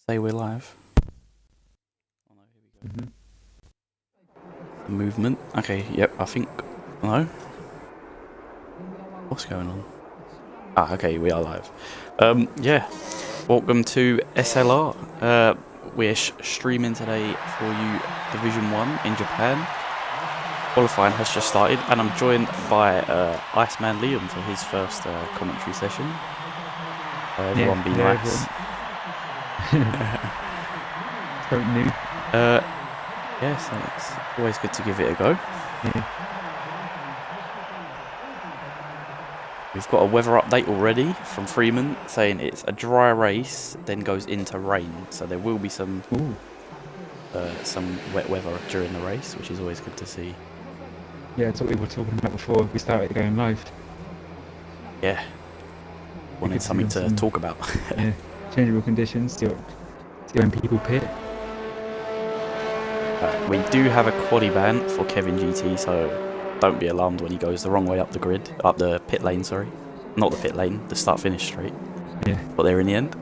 Say we're live. Oh no, here we go. Movement. Okay, yep, I think. No? What's going on? Ah, okay, we are live. Yeah. Welcome to SLR. We're streaming today for you Division 1 in Japan. Qualifying has just started, and I'm joined by Iceman Liam for his first commentary session. Everyone be nice. Something new. Yes, it's always good to give it a go. Yeah. We've got a weather update already from Freeman saying it's a dry race, then goes into rain. So there will be some wet weather during the race, which is always good to see. Yeah, that's what we were talking about before we started going live. Yeah. Wanted something to talk about. Yeah. Changeable conditions, see when people pit. We do have a quali ban for Kevin GT, so don't be alarmed when he goes the wrong way up the pit lane, sorry. Not the pit lane, the start-finish straight. Yeah. But there in the end.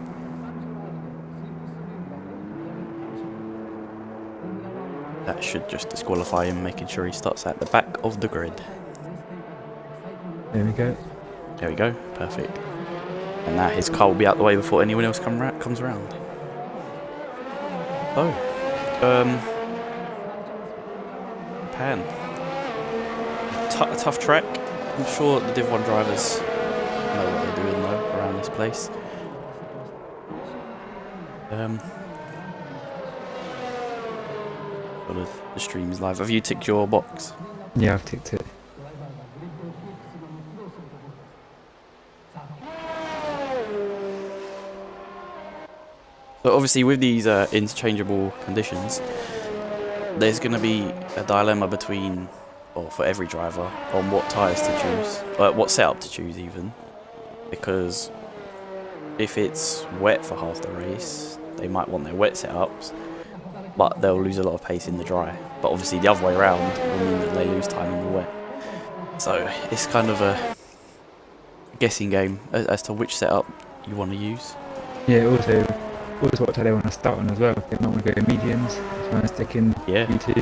That should just disqualify him, making sure he starts at the back of the grid. There we go. There we go, perfect. And now his car will be out the way before anyone else comes around. So, Japan. A tough track. I'm sure the Div 1 drivers know what they're doing though around this place. The stream is live. Have you ticked your box? Yeah, I've ticked it. So obviously with these interchangeable conditions, there's going to be a dilemma between, or for every driver, on what tyres to choose, what setup to choose even, because if it's wet for half the race, they might want their wet setups, but they'll lose a lot of pace in the dry. But obviously the other way around will mean that they lose time in the wet. So it's kind of a guessing game as to which setup you want to use. Yeah, also what tyre they want to start on as well. They might want to go mediums, if you want to stick in U2.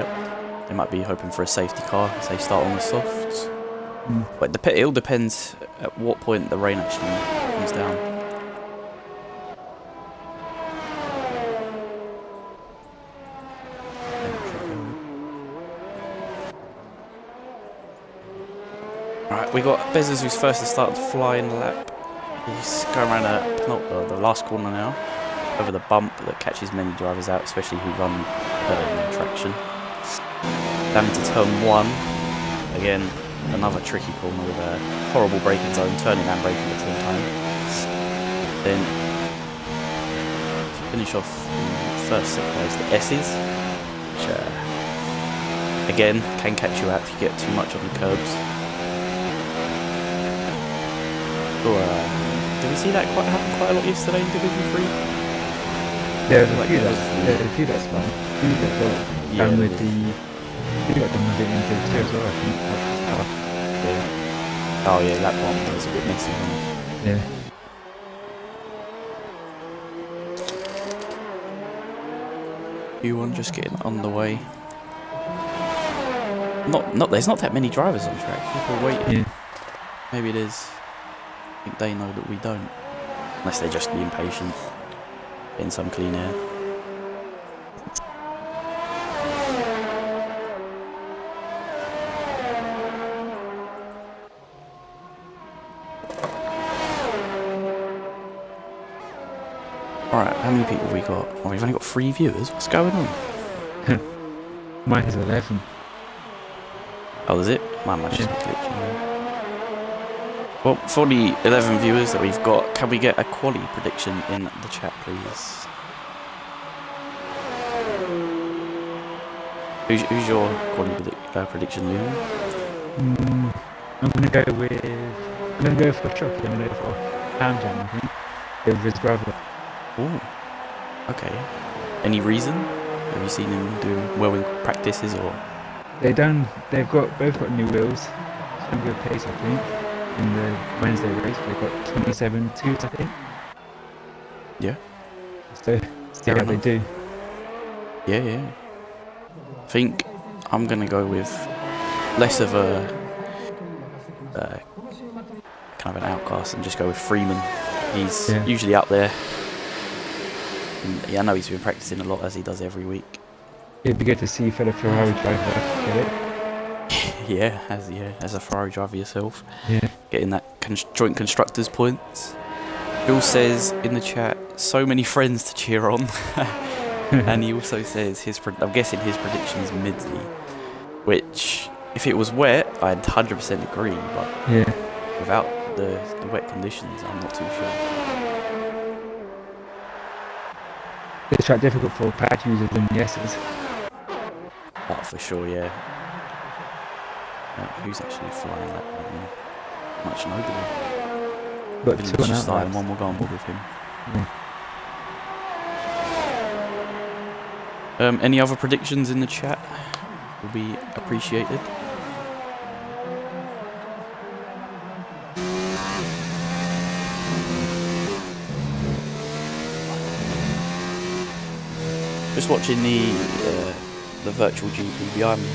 Yep. They might be hoping for a safety car as they start on the softs. But it all depends at what point the rain actually comes down. Alright, we got Bezos who's first to start the flying lap. He's going around the last corner now, over the bump that catches many drivers out, especially who run no traction. Down into turn 1, again another tricky corner with a horrible braking zone, turning and braking at the same time. Then to finish off in first set place, the S's, which again can catch you out if you get too much on the curbs. Did we see that happen quite a lot yesterday in Division 3? There's a few that's fun. You got done with the... You got done with it in Div 2 as well, I think. Yeah. Oh yeah, that one was a bit messy, wasn't it? Yeah. You1 just getting underway. There's not that many drivers on track. People are waiting. Yeah. Maybe it is. I think they know that we don't. Unless they're just being patient. Getting some clean air. Alright, how many people have we got? Oh, we've only got 3 viewers. What's going on? Mine is 11. Oh, is it? Mine might just be glitching. Well, for the 11 viewers that we've got, can we get a quali prediction in the chat, please? Who's your quali prediction, Liam? I'm going to go for Chucky. I'm going to go for Hamjan, I think. With his brother. Oh, okay. Any reason? Have you seen him do well in practices or? They've both got new wheels. Some good pace, I think. In the Wednesday race, they got 27.2s, I think. Yeah. So see how they do. Yeah. I think I'm gonna go with less of a kind of an outcast and just go with Freeman. He's usually up there. And I know he's been practicing a lot as he does every week. It'd be good to see for the Ferrari driver get it. As a Ferrari driver yourself. Yeah. Getting that joint constructors points. Bill says in the chat, so many friends to cheer on. And he also says I'm guessing his prediction is Midley, which if it was wet I'd 100% agree, but without the wet conditions I'm not too sure. It's quite difficult for pad users than the S's. Oh, for sure, yeah. Who's actually flying that one? Much nobody. But Let's just start and one will go on board with him. Any other predictions in the chat will be appreciated. Just watching the virtual GP behind me.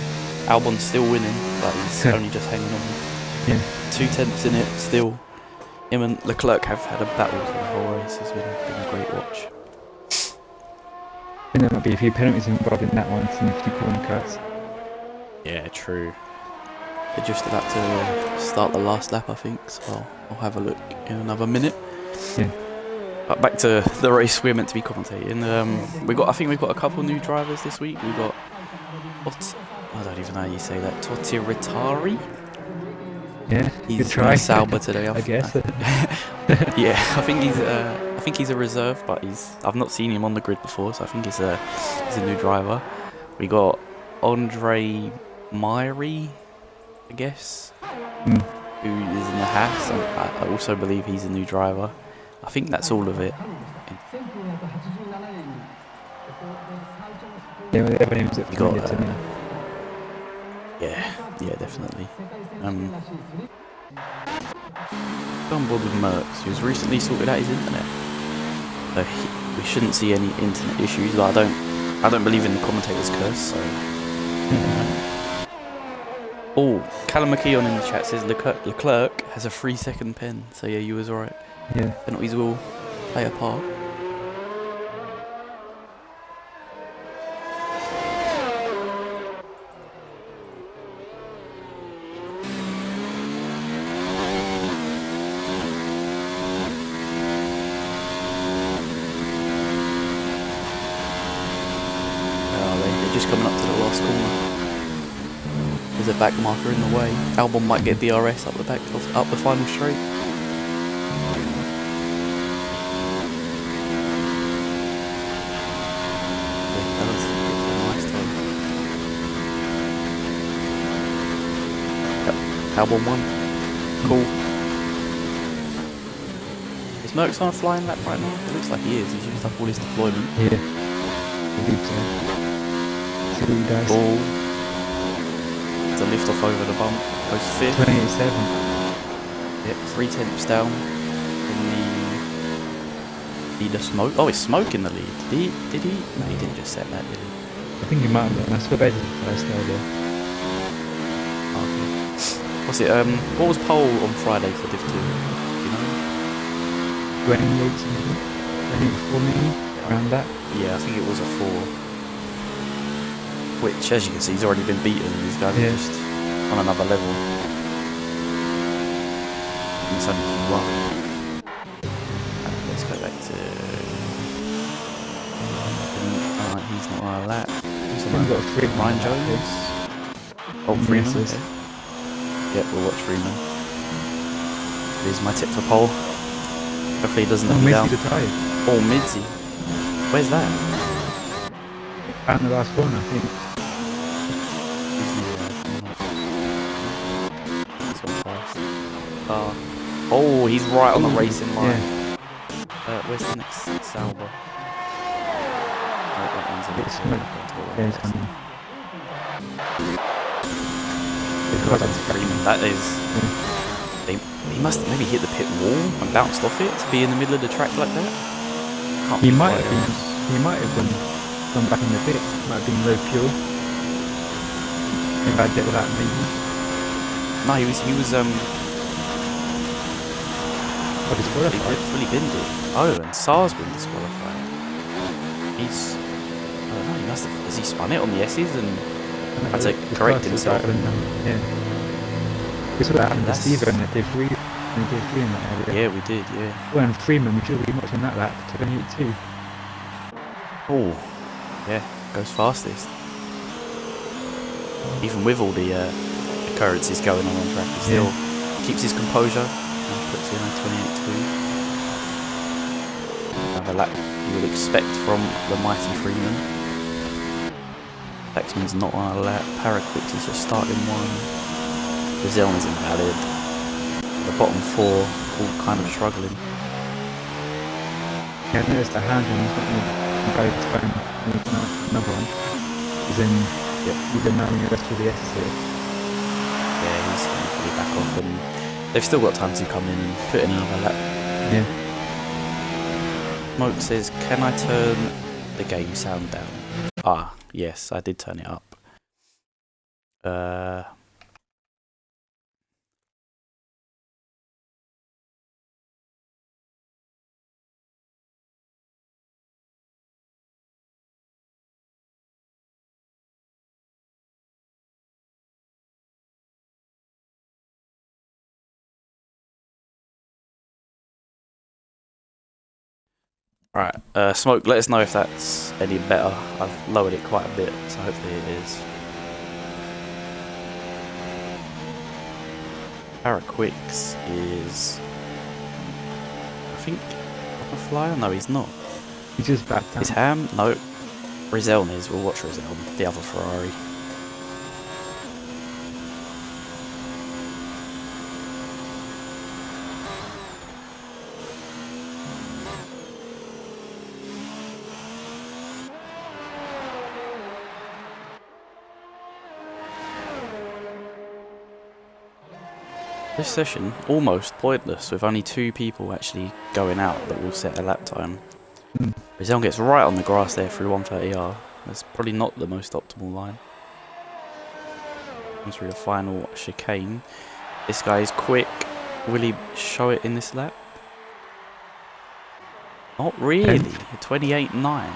Albon's still winning, but he's only just hanging on. 2/10 in it still. Him and Leclerc have had a battle for the whole race. It's been a great watch. I think there might be a few penalties involved in that one, and a few corner cuts. Yeah, true. They're just about to start the last lap, I think, so I'll have a look in another minute. Yeah. But back to the race we're meant to be commentating. I think we've got a couple new drivers this week. We got I don't even know how you say that. Totiritari. Yeah, he's in a Sauber today. I guess. Yeah, I think he's a reserve, but I've not seen him on the grid before, so I think he's a new driver. We got Andre Myrie, I guess, who is in the Haas. I also believe he's a new driver. I think that's all of it. Yeah, definitely. On board with Merckx, who's recently sorted out his internet. So we shouldn't see any internet issues. But I don't believe in the commentator's curse. So. Oh, Callum McKeon in the chat says Leclerc has a 3-second pen. So yeah, you was alright. Yeah. Penalties will play a part. Just coming up to the last corner. There's a back marker in the way. Albon might get DRS up the final straight. That was a nice time. Yep. Albon won. Cool. Is Merckx on a flying lap right now? It looks like he is. He's used up all his deployment. Yeah. I believe so. Ball. It's a lift off over the bump. Goes 5th. 28.7. Yep, 3/10 down in the leader smoke. Oh, it's Smoke in the lead. Did he? No, he didn't just set that, did he? I think he might have done. I swear better than first earlier. Okay. What's it? What was pole on Friday for Div 2? Do you know? 28 something. 24 maybe? Around that? Yeah, I think it was a 4. Which, as you can see, he's already been beaten. These guys are just on another level. And it's only Q1. Let's go back to... he's not on a lap. Who's on got Freeman. Ryan Jones? Oh, Freeman. Okay. Yeah, we'll watch Freeman. Here's my tip for pole. Hopefully he doesn't let me down. Oh, Midzi. Where's that? Out in the last corner, I think. Oh, he's right on the racing line. Yeah. Where's the next Sauber? Oh, that one's in it. Freeman. That is... He must have maybe hit the pit wall and bounced off it to be in the middle of the track like that. Can't He be might quite have been. honest. He might have gone back in the pits. Might have been low fuel. If I did that, maybe. No, he was Or disqualified. fully binned it. Oh, and Saar's been disqualified. He's, I don't know, he must have, has he spun it on the S's and had to correct himself? Yeah. We saw that happen to Steve in that day 3 in that area. Yeah, we did, yeah. Well, and Freeman, we should be watching that lap, 28.2. Oh, yeah, goes fastest. Even with all the occurrences going on track, he still keeps his composure and puts in a 28.2. Another lap you would expect from the mighty Freeman. Lexman's not on a lap. Paraquix is just starting one. Brazil is invalid. The bottom 4 all kind of struggling. Yeah, I noticed that Hamden is not going to try and make another one. He's in manning the rest of the S here. Yeah, he's going to be back off, and they've still got time to come in and put in another lap. Yeah. Smoke says, can I turn the game sound down? Ah, yes, I did turn it up. Alright, Smoke, let us know if that's any better. I've lowered it quite a bit, so hopefully it is. Paraquix is, I think, a flyer? No, he's not. He's just back down. Is Ham? No. Rizeln is. We'll watch Rizeln, the other Ferrari. This session, almost pointless, with only 2 people actually going out that will set a lap time. Rizeln gets right on the grass there through 130R. That's probably not the most optimal line. Comes through the final chicane. This guy is quick. Will he show it in this lap? Not really. 28.9.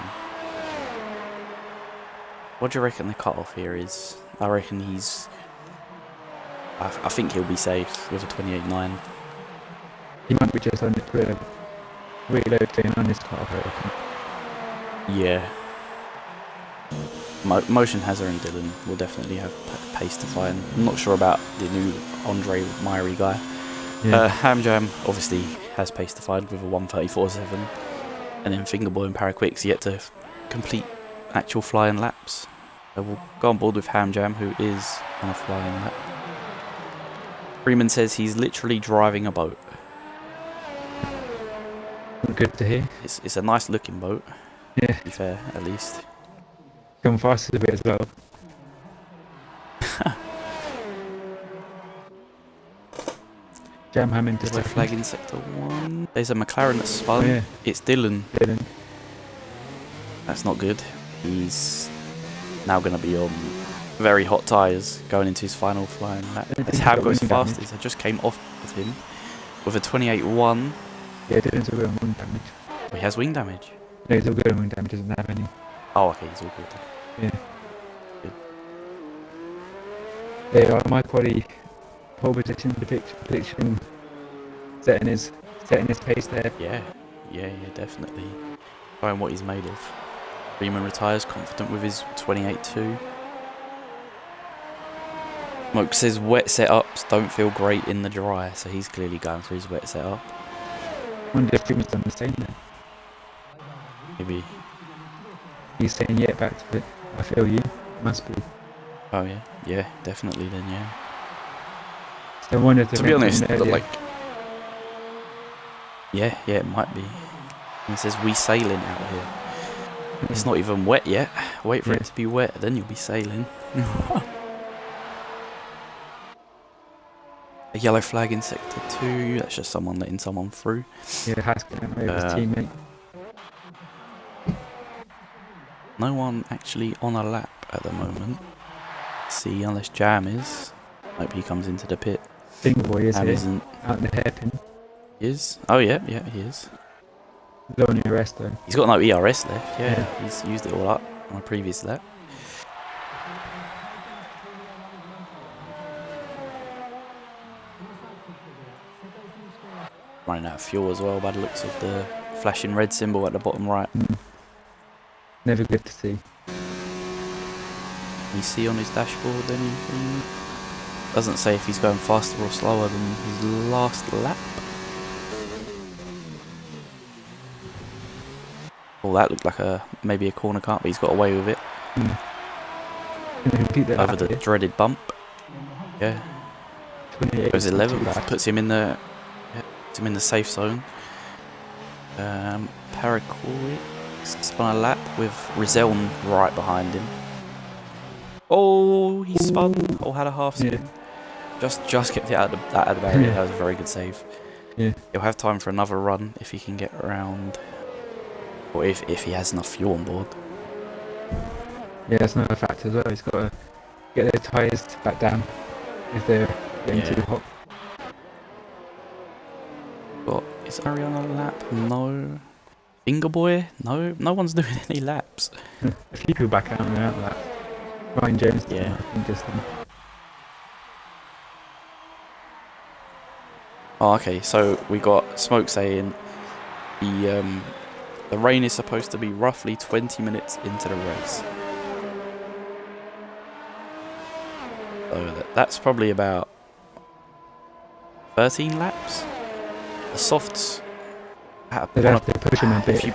What do you reckon the cutoff here is? I reckon he's... I think he'll be safe with a 28.9. He might be just on it with a reload thing on this car, I reckon. Yeah. Motion Hazard and Dylan will definitely have pace to find. I'm not sure about the new Andre Myrie guy. Yeah. Hamjam obviously has pace to find with a 134.7. And then Fingerboy and Paraquix yet to complete actual flying laps. So we'll go on board with Hamjam, who is on a flying lap. Freeman says he's literally driving a boat. Good to hear. It's a nice looking boat. Yeah. To be fair, at least. Come fast a bit as well. Jam Ham into the flag in sector 1. There's a McLaren that's spun. Oh, yeah. It's Dylan. That's not good. He's now going to be on very hot tyres going into his final flying lap. This Ham goes fastest. I just came off of him with a 28.1. Yeah, Dylan's all good on wing damage. Oh, he has wing damage? No, he's all good on wing damage, doesn't have any. Oh, okay, he's all good. Yeah. Good. Yeah, my quality pole position prediction setting his pace there. Yeah, definitely. Showing what he's made of. Freeman retires confident with his 28.2. Smoke says wet setups don't feel great in the dry, so he's clearly going for his wet setup. I wonder if Freeman's done the same then. Maybe. He's saying yeah back to it. I feel you. Must be. Oh yeah, yeah, definitely then, yeah. So I wonder to be honest, like, yeah, it might be. He says we sailing out here. It's not even wet yet. Wait for it to be wet, then you'll be sailing. A yellow flag in sector 2. That's just someone letting someone through. Yeah, Haskell over his teammate. no one actually on a lap at the moment. Let's see, unless Jam is. Hope he comes into the pit. Finger boy is Jam here. isn't. Out in the hairpin. He is? Oh yeah, he is. Low on your rest though. He's got no ERS left, yeah. He's used it all up on a previous lap. Running out of fuel as well by the looks of the flashing red symbol at the bottom right. Never good to see. Can you see on his dashboard anything? Doesn't say if he's going faster or slower than his last lap. Oh, that looked like maybe a corner cut, but he's got away with it. Over the dreaded bump. Yeah. Goes 11th, puts him in the safe zone. Paraquix on a lap with Rizeln right behind him. Oh, he spun or had a half spin. Yeah. Just kept it out of the barrier. That was a very good save. Yeah. He'll have time for another run if he can get around, or if he has enough fuel on board. Yeah, that's another factor as well. He's got to get their tyres back down if they're getting too hot. But is Ari on a lap? No. Finger boy? No. No one's doing any laps. A few people back out and out that. Ryan Jones. Yeah. Oh, okay. So we got Smoke saying the rain is supposed to be roughly 20 minutes into the race. So that's probably about 13 laps. The softs. They'd have to push him a bit.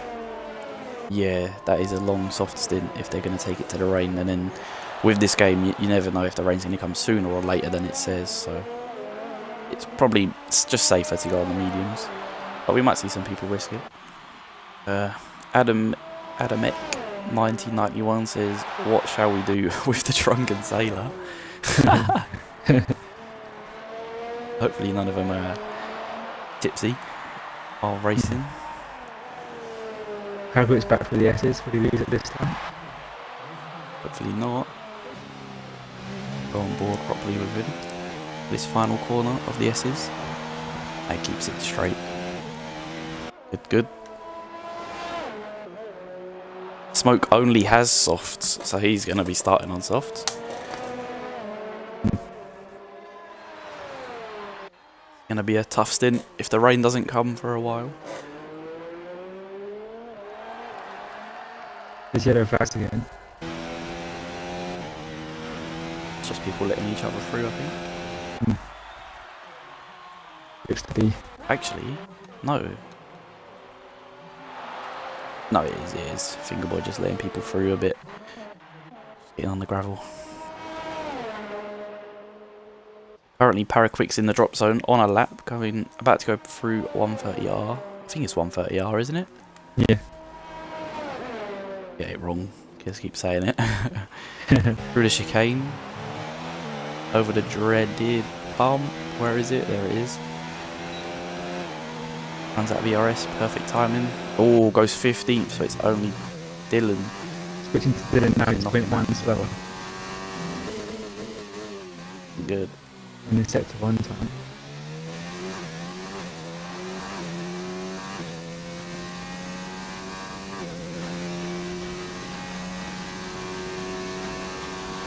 Yeah, that is a long soft stint if they're going to take it to the rain. And then with this game, you never know if the rain's going to come sooner or later than it says. So it's probably just safer to go on the mediums. But we might see some people risk it. Adamek 1991 says, "What shall we do with the drunken sailor?" Hopefully none of them are tipsy while racing. Hargreaves back for the S's. Will he lose it this time? Hopefully not. Go on board properly with him. This final corner of the S's. That keeps it straight. Good. Smoke only has softs, so he's going to be starting on softs. Going to be a tough stint if the rain doesn't come for a while. There's yellow flags again. It's just people letting each other through, I think. Looks to be. Actually, no. No, it is. Fingerboy just letting people through a bit. Getting on the gravel. Currently, Paraquix in the drop zone on a lap, about to go through 130R. I think it's 130R, isn't it? Yeah. Get it wrong. Just keep saying it. Through the chicane. Over the dreaded bump. Where is it? There it is. Runs out of ERS. Perfect timing. Oh, goes 15th, so it's only Dylan. Switching to Dylan now, he's 0.1 slower. Good. And he's set to 1 time.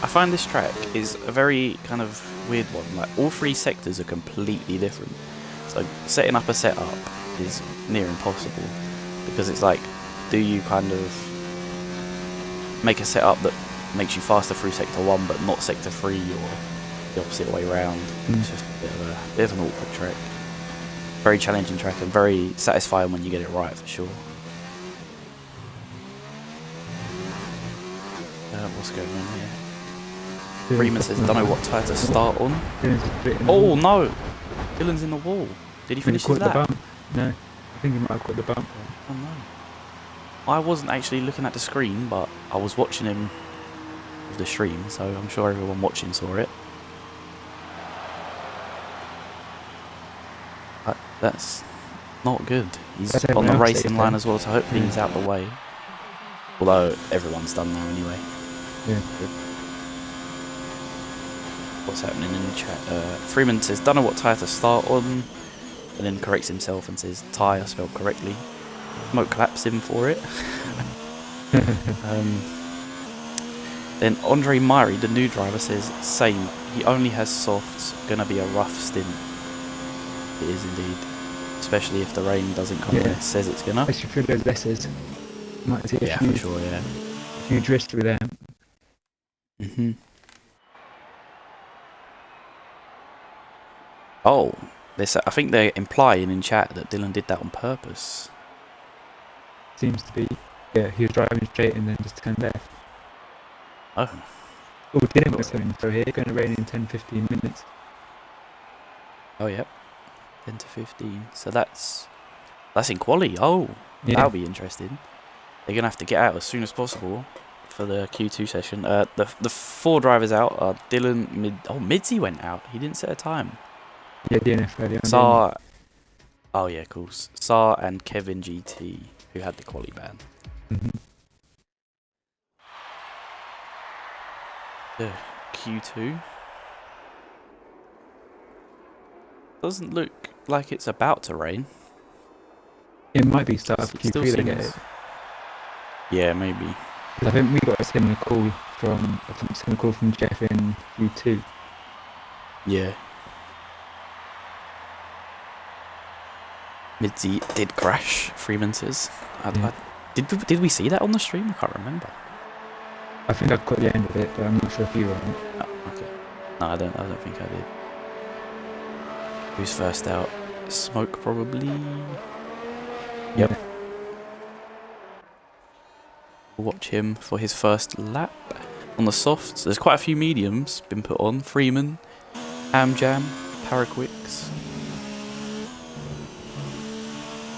I find this track is a very kind of weird one. Like, all 3 sectors are completely different. So setting up a setup is near impossible, because it's like, do you kind of make a setup that makes you faster through sector 1 but not sector 3, or the opposite way around? It's just a bit of an awkward track. Very challenging track and very satisfying when you get it right, for sure. What's going on here? Freeman says, don't know what tyre to start on. Oh no! Dylan's in the wall. Did he finish his lap? The bump? No, I think he might have caught the bump. Oh no. I wasn't actually looking at the screen, but I was watching him with the stream, so I'm sure everyone watching saw it. But that's not good. He's on the racing line as well, so hopefully he's out the way. Although everyone's done now anyway. Yeah. What's happening in the chat? Freeman says, don't know what tyre to start on, and then corrects himself and says, tyre spelled correctly. Smoke claps him for it. Then Andre Myrie, the new driver, says, same, he only has softs, gonna be a rough stint. It is indeed. Especially if the rain doesn't come when it says it's gonna. Especially through those S's. Might see a few, for sure, yeah. a few drifts through there. Oh, I think they're implying in chat that Dylan did that on purpose. Seems to be. Yeah, he was driving straight and then just turned left. Oh. Oh, Dylan was coming through here, going to rain in 10-15 minutes. Oh, yep. 10 to 15. So that's in quali. Oh, yeah. That'll be interesting. They're going to have to get out as soon as possible for the Q2 session. The 4 drivers out are Dylan, Midzi went out. He didn't set a time. Yeah, DNF early on. Saar. Oh, yeah, cool. Saar and Kevin GT, who had the quali ban. The Q2. Doesn't look like it's about to rain. It might be start of Q3 they get it. Yeah, maybe. I think we got a similar call from Jeff in Q2. Yeah. Midzi did crash, Freeman says. Did we see that on the stream? I can't remember. I think I caught the end of it, but I'm not sure if you were on it. Oh, okay. No, I don't think I did. Who's first out? Smoke, probably. Yep. We'll watch him for his first lap on the softs. There's quite a few mediums been put on. Freeman, Hamjam, Paraquix,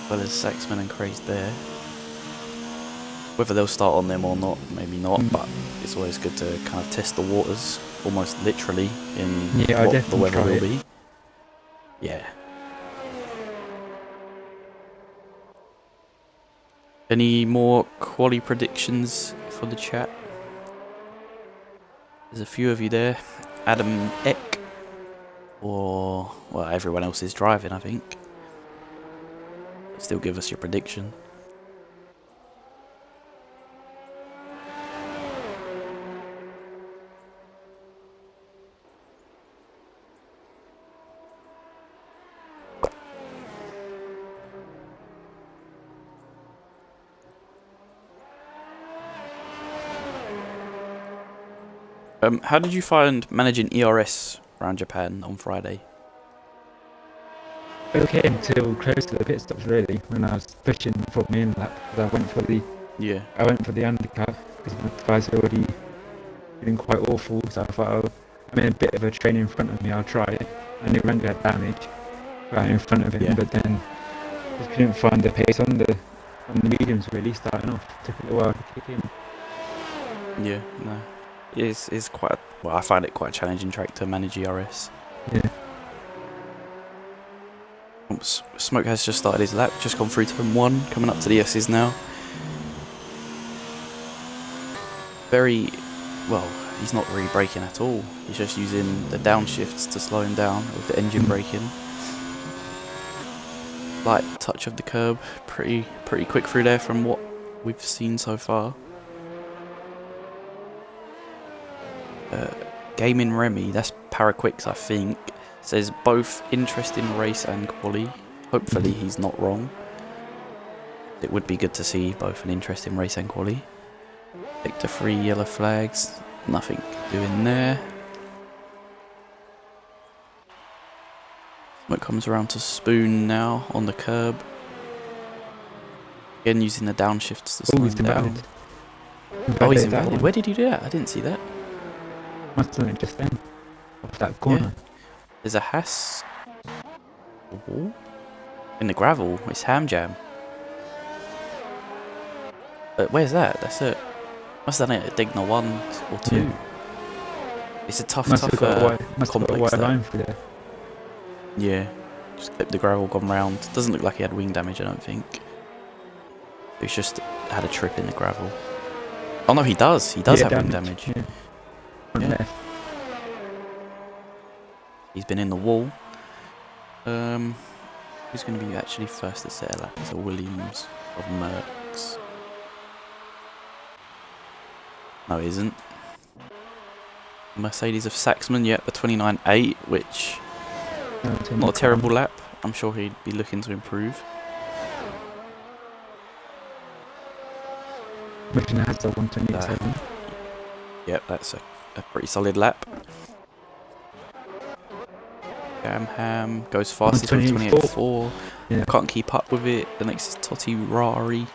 as well as Saxman and Crazed there. Whether they'll start on them or not, maybe not, but it's always good to kind of test the waters, almost literally, in what the weather will be. Yeah. Any more quali predictions for the chat? There's a few of you there. Adam Eck, or well, everyone else is driving, I think. Still give us your prediction. How did you find managing ERS around Japan on Friday? Okay, until close to the pit stops really, when I was pushing for me in lap, because I went for the undercut, because the guys were already feeling quite awful, so I thought, oh, I'm in a bit of a train in front of me, I'll try it. I knew Randy had damage right in front of him, but then just couldn't find the pace on the mediums really starting off. Took a little while to kick in. Yeah, no. It's quite, well, I find it quite a challenging track to manage ERS. Yeah. Smoke has just started his lap, just gone through turn 1, coming up to the S's now. Very, well, he's not really braking at all. He's just using the downshifts to slow him down with the engine braking. Light touch of the curb, pretty quick through there from what we've seen so far. Gaming Remy, that's Paraquix, I think, says both interesting race and quali. Hopefully he's not wrong. It would be good to see both an interesting race and quali. Sector 3 yellow flags, nothing doing there. Smoke comes around to Spoon now on the curb. Again using the downshifts to slow him down. Oh, he's invalid. Where did he do that? I didn't see that. Must have done it just then, off that corner. Yeah. There's a Haas in the gravel. It's Hamjam. Where's that? That's it. Must have done it at Digna 1 or 2. Yeah. It's a tough complex line through there. Yeah, just clipped the gravel, gone round. Doesn't look like he had wing damage, I don't think. He's just had a trip in the gravel. Oh no, he does. He does Yeah, have rim damage. Yeah. On left. He's been in the wall. Who's going to be actually first to set a lap? It's a Williams of Merckx. No, it isn't. Mercedes of Saxman, yep, a 29.8, which not a terrible lap. I'm sure he'd be looking to improve. Mission has the 127. Yep, that's a pretty solid lap. Ham goes fastest with 28.4. Yeah. Can't keep up with it. The next is Totti Rari.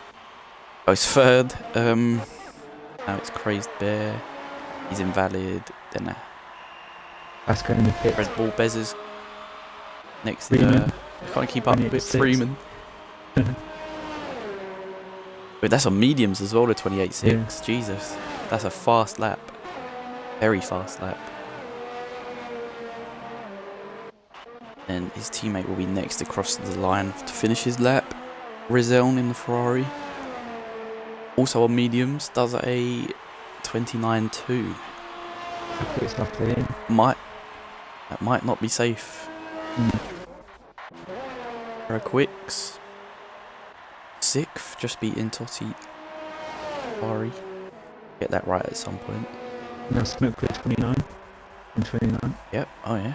Goes third. Now it's Crazed Bear. He's invalid. Then that's going in the pit. Red Bull Bezzers. Next is can't keep up with Freeman. Wait, that's on mediums as well, the 28.6. Yeah. Jesus. That's a fast lap. Very fast lap. And his teammate will be next across the line to finish his lap. Rizzeln in the Ferrari. Also on mediums, does a 29.2. That might not be safe. Quicks. 6th, just beating Totti. Ferrari. Get that right at some point. Now Smoke with 29. And 29. Yep, oh yeah.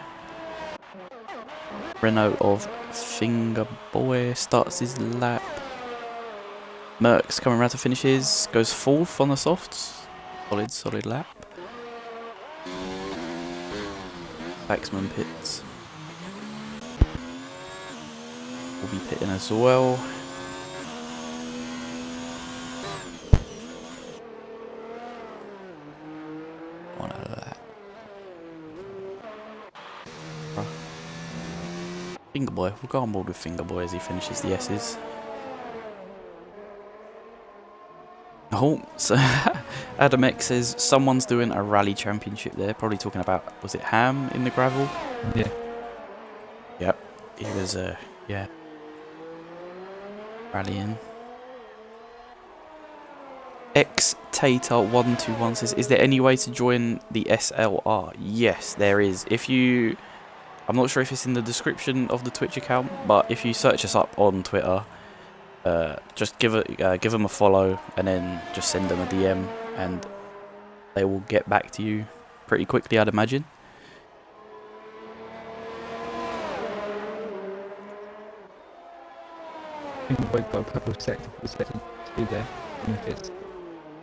Renault of Fingerboy starts his lap. Merckx coming around to finish his. Goes 4th on the softs. Solid lap. Baxman pits. Will be pitting as well. On a lap. Fingerboy, we'll go on board with Fingerboy as he finishes the S's. Oh, so Adam X says someone's doing a rally championship there. Probably talking about, was it Ham in the gravel? Yeah. Yep. He was, yeah. Rallying. X Tater 121 says, is there any way to join the SLR? Yes, there is. If you, I'm not sure if it's in the description of the Twitch account, but if you search us up on Twitter, just give them a follow and then just send them a DM and they will get back to you pretty quickly, I'd imagine. I think we've got a couple of sector to do there. And if it's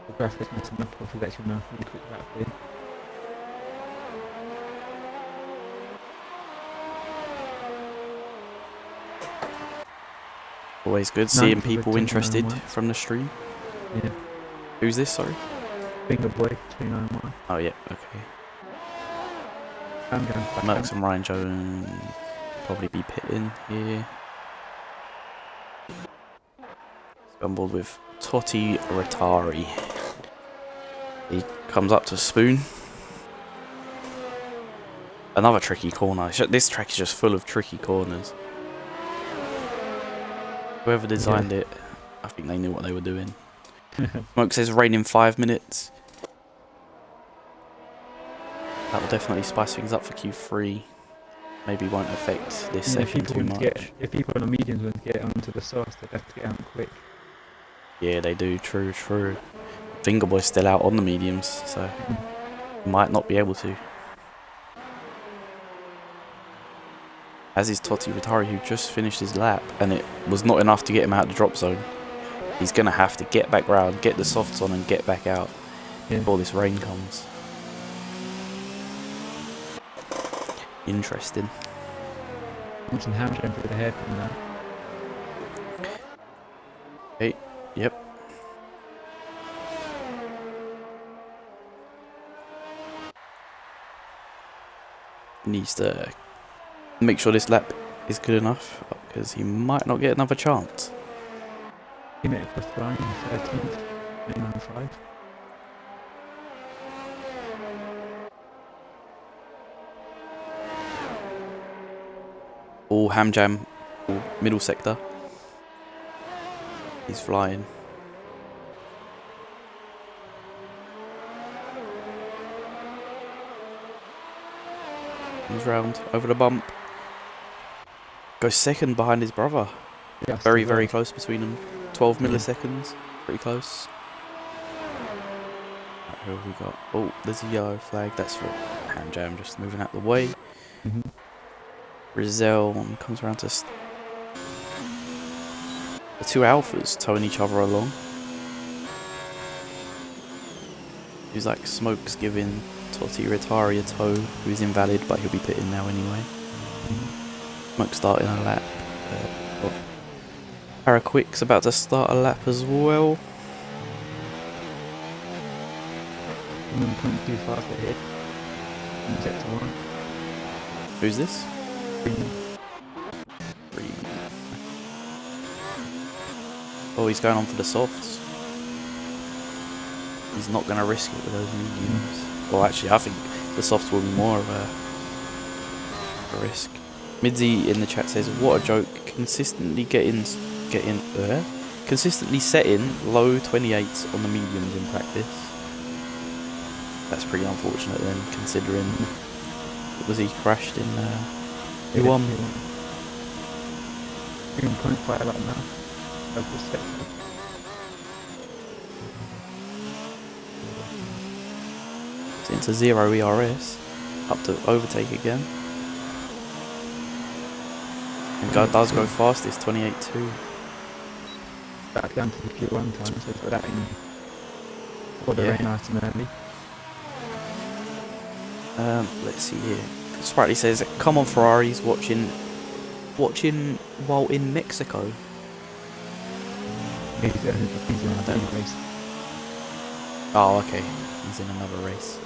the graphics messing up, I'll let you know really quick about it. Always good seeing people interested from the stream. Yeah. Who's this, sorry? Fingerboy 29.1. Oh yeah, okay. I'm going Merckx and Ryan Jones probably be pitting here. On board with Totti Rotari. He comes up to Spoon. Another tricky corner. This track is just full of tricky corners. Whoever designed it, I think they knew what they were doing. Smoke says rain in 5 minutes. That will definitely spice things up for Q3. Maybe won't affect this session too much. If people on the mediums want to get onto the sauce, they have to get out quick. Yeah, they do. True. Fingerboy's still out on the mediums, so might not be able to. As is Totti Rotari, who just finished his lap, and it was not enough to get him out of the drop zone. He's going to have to get back round, get the softs on, and get back out before this rain comes. Interesting. Watching Hamstring through the hairpin now. Okay, yep. Needs to make sure this lap is good enough, because he might not get another chance. He made it for Ryan 13th, 995. All ham jam, all middle sector. He's flying. Comes round over the bump. Goes second behind his brother. Yeah, Very, very close between them. 12 milliseconds. Pretty close. Right, who have we got? Oh, there's a yellow flag. That's for Ham Jam just moving out the way. Rizal comes around to the two alphas towing each other along. Who's like Smoke's giving Totti Retari a tow, who's invalid, but he'll be pitting now anyway. Smoke starting a lap. Paraquick's about to start a lap as well. 1.2 faster here. Sector 1. Who's this? Freeman. Oh, he's going on for the softs. He's not going to risk it with those mediums. Well, actually, I think the softs will be more of a risk. Midzi in the chat says, "What a joke! Consistently consistently setting low 28s on the mediums in practice." That's pretty unfortunate then, considering he crashed in He won. 1.5 right now. It's into 0 ERS, up to overtake again. And does go fast, it's 28.2. Back down to the Q1 time, so put that in for the rain nice and early. Let's see here. Sprightly says, "Come on Ferraris, watching while in Mexico." He's in a race. Oh, okay. He's in another race. I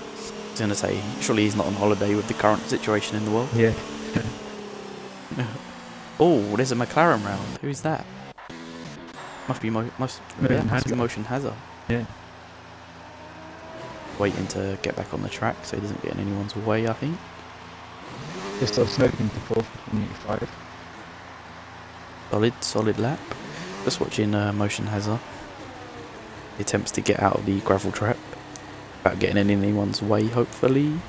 was going to say, surely he's not on holiday with the current situation in the world. Yeah. Oh, there's a McLaren round. Who's that? Must be Motion Hazard. Yeah. Waiting to get back on the track so he doesn't get in anyone's way, I think. Just stop smoking to 4th, 85. Solid lap. Just watching Motion Hazard. He attempts to get out of the gravel trap without getting in anyone's way, hopefully.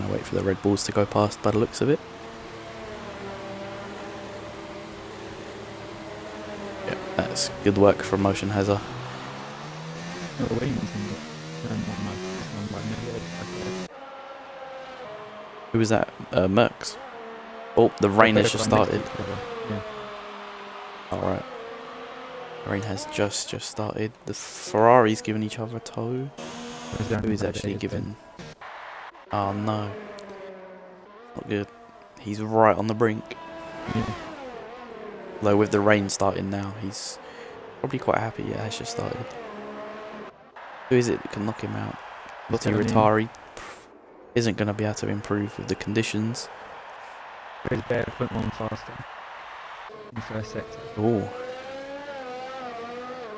I'll wait for the Red Bulls to go past by the looks of it. Yep, that's good work from Motion Hazard. Who was that? Merckx. Oh, the rain has just started. Alright. The rain has just started. The Ferraris giving each other a tow. Who is actually giving... Oh no. Not good. He's right on the brink. Though with the rain starting now, he's probably quite happy it has just started. Who is it that can knock him out? Totti Retari isn't going to be able to improve with the conditions. He's better, 0.1 faster in first sector. Oh.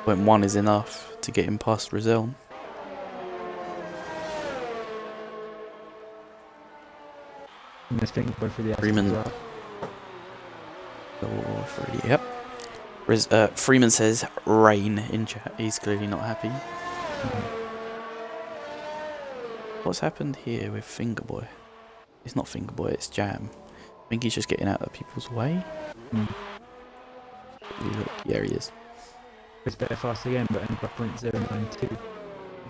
0.1 is enough to get him past Rizal. And this thing for the Freeman. Yep. Freeman says rain in chat. He's clearly not happy. What's happened here with Fingerboy? It's not Fingerboy, it's Jam. I think he's just getting out of people's way. Look, yeah, he is. It's better fast again, but only by 0.092.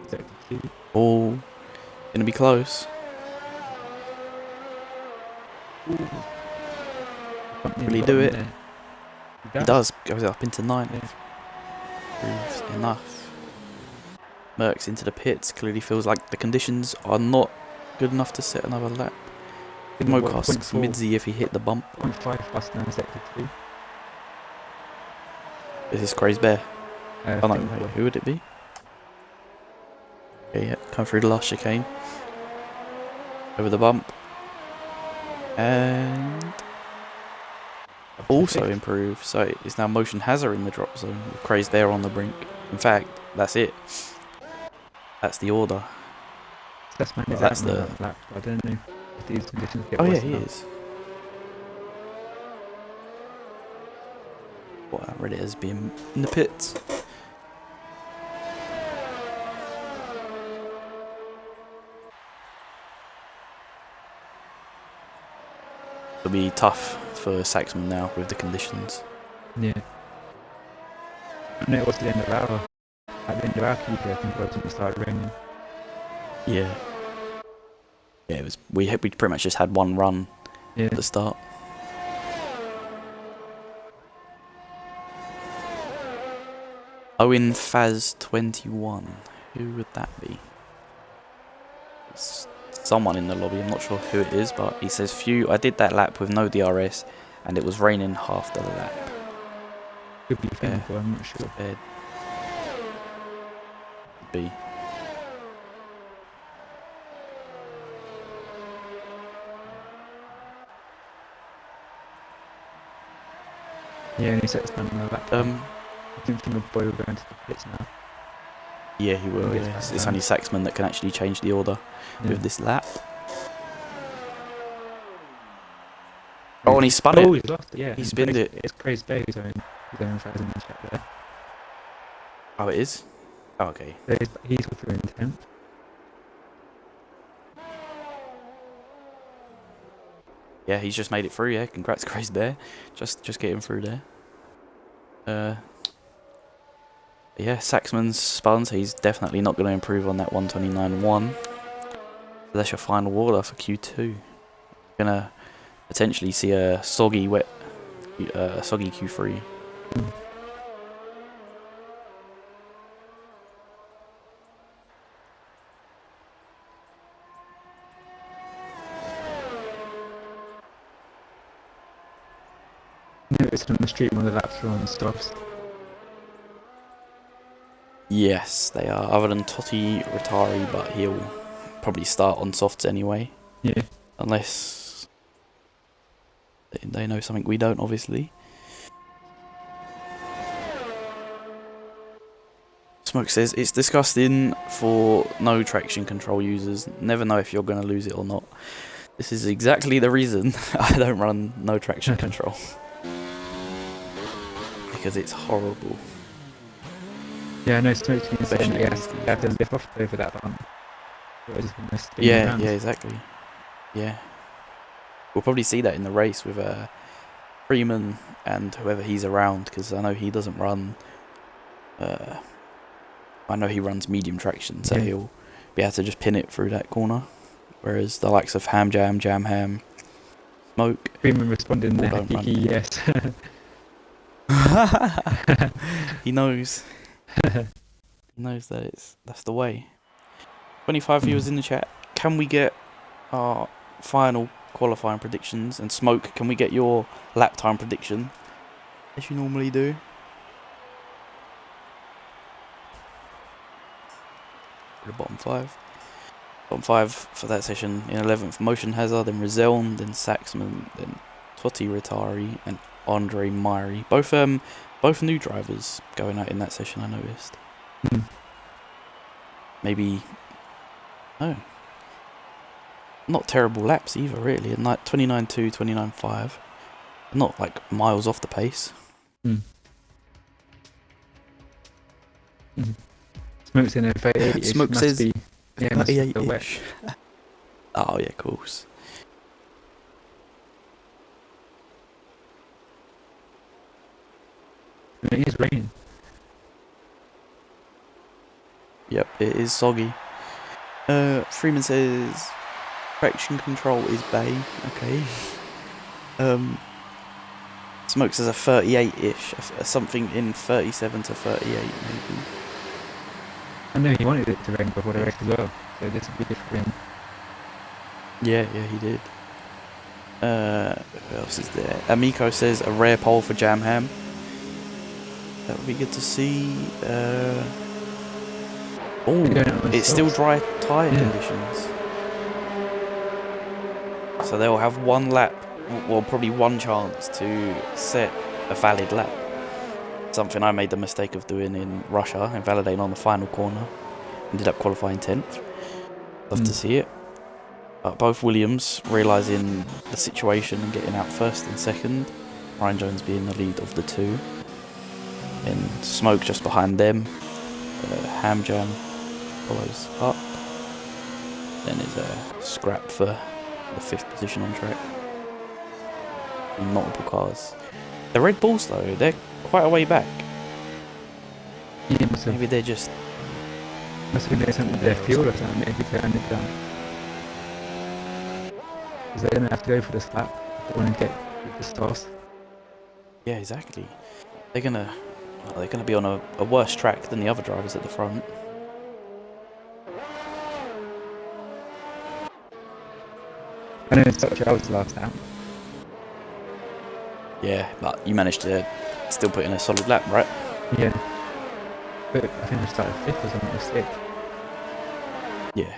Sector 2. Oh, gonna be close. Will he do it? He does. Goes up into 9th. Proves enough. Merckx into the pits. Clearly feels like the conditions are not good enough to set another lap. Smoke asks Midzi if he hit the bump. 0.5 fast now, sector 2. Is this Crazy Bear? Oh no, Fingerboy. who would it be? Okay, yeah, come through the last chicane. Over the bump. And also improve. So it's now Motion Hazard in the drop zone with Crazy Bear on the brink. In fact, that's it. That's the order. That's the lap. I don't know if these conditions get Oh yeah, worse he enough. is. What I read it as being in the pits. It'll be tough for Saxman now with the conditions. Yeah. And it was the end of our, at the end of our QT, I think it was when it started raining. Yeah. Yeah, it was. We pretty much just had one run Yeah. at the start. Owen Faz 21. Who would that be? It's someone in the lobby. I'm not sure who it is, but he says, "Phew, I did that lap with no DRS, and it was raining half the lap." Could be painful, I'm not sure. B. Yeah, and he sets down on the lap. I think from the boy we're going to the pits now. Yeah, he will. Yeah. It's only Saxman that can actually change the order with this lap. Oh, and he spun it. Oh, he's lost it, yeah. He spinned it. It's Crazy Bear who's own Faz in the chat there. Oh, it is? Oh, okay. So he's through in 10th. Yeah, he's just made it through, yeah. Congrats, Crazy Bear. Just getting through there. Yeah, Saxman's spun, so he's definitely not going to improve on that 129.1. So that's your final order for Q2. You're going to potentially see a soggy Q3. Noticed on the street one of the laps are on softs. Yes, they are. Other than Totti Rotari, but he'll probably start on softs anyway. Yeah. Unless they know something we don't, obviously. Smoke says, "It's disgusting for no traction control users. Never know if you're going to lose it or not. This is exactly the reason I don't run no traction control. Because it's horrible." Yeah, I know Smoke's been saying you have to lift off over that bump. Yeah, exactly. Yeah. We'll probably see that in the race with Freeman and whoever he's around, because I know he doesn't run... I know he runs medium traction, so he'll be able to just pin it through that corner. Whereas the likes of Ham Jam, Jam Ham, Smoke... Freeman responding there, yes. He knows. He knows that that's the way. 25 viewers in the chat. Can we get our final qualifying predictions? And Smoke, can we get your lap time prediction, as you normally do? For the bottom five. Bottom five for that session. In 11th, Motion Hazard, then Rizelm, then Saxman, then Totti Rotari, and Andre Myrie. Both new drivers going out in that session, I noticed. Maybe... Oh. Not terrible laps either, really. And like 29.2, 29.5. Not like miles off the pace. Smoke's in a 38. Smoke says... Yeah, 38-ish. Oh, yeah, of course. It is raining. Yep, it is soggy. Freeman says traction control is bay. Okay. Smoke says a 38-ish, something in 37 to 38 maybe. I know he wanted it to rain before the race as well, so this would be good for him. Yeah, he did. Who else is there? Amico says a rare pole for Jam Ham. That would be good to see. Oh, it's still dry tyre conditions. So they'll have one lap, well, probably one chance to set a valid lap. Something I made the mistake of doing in Russia, invalidating on the final corner. Ended up qualifying 10th. Love to see it. But both Williams realising the situation and getting out first and second. Ryan Jones being the lead of the two. And Smoke just behind them. Ham Jam follows up. Then is a scrap for the 5th position on track. in multiple cars. The Red Bulls though, they're quite a way back. Yeah, Maybe they're just... Must have been something with their fuel or something, maybe turned it down. Because they're going to have to go for this lap if they want to get the stars. Yeah, exactly. They're gonna be on a worse track than the other drivers at the front. I know I was last out. Yeah, but you managed to still put in a solid lap, right? Yeah. But I think I started 5th or something, or 6th. Yeah.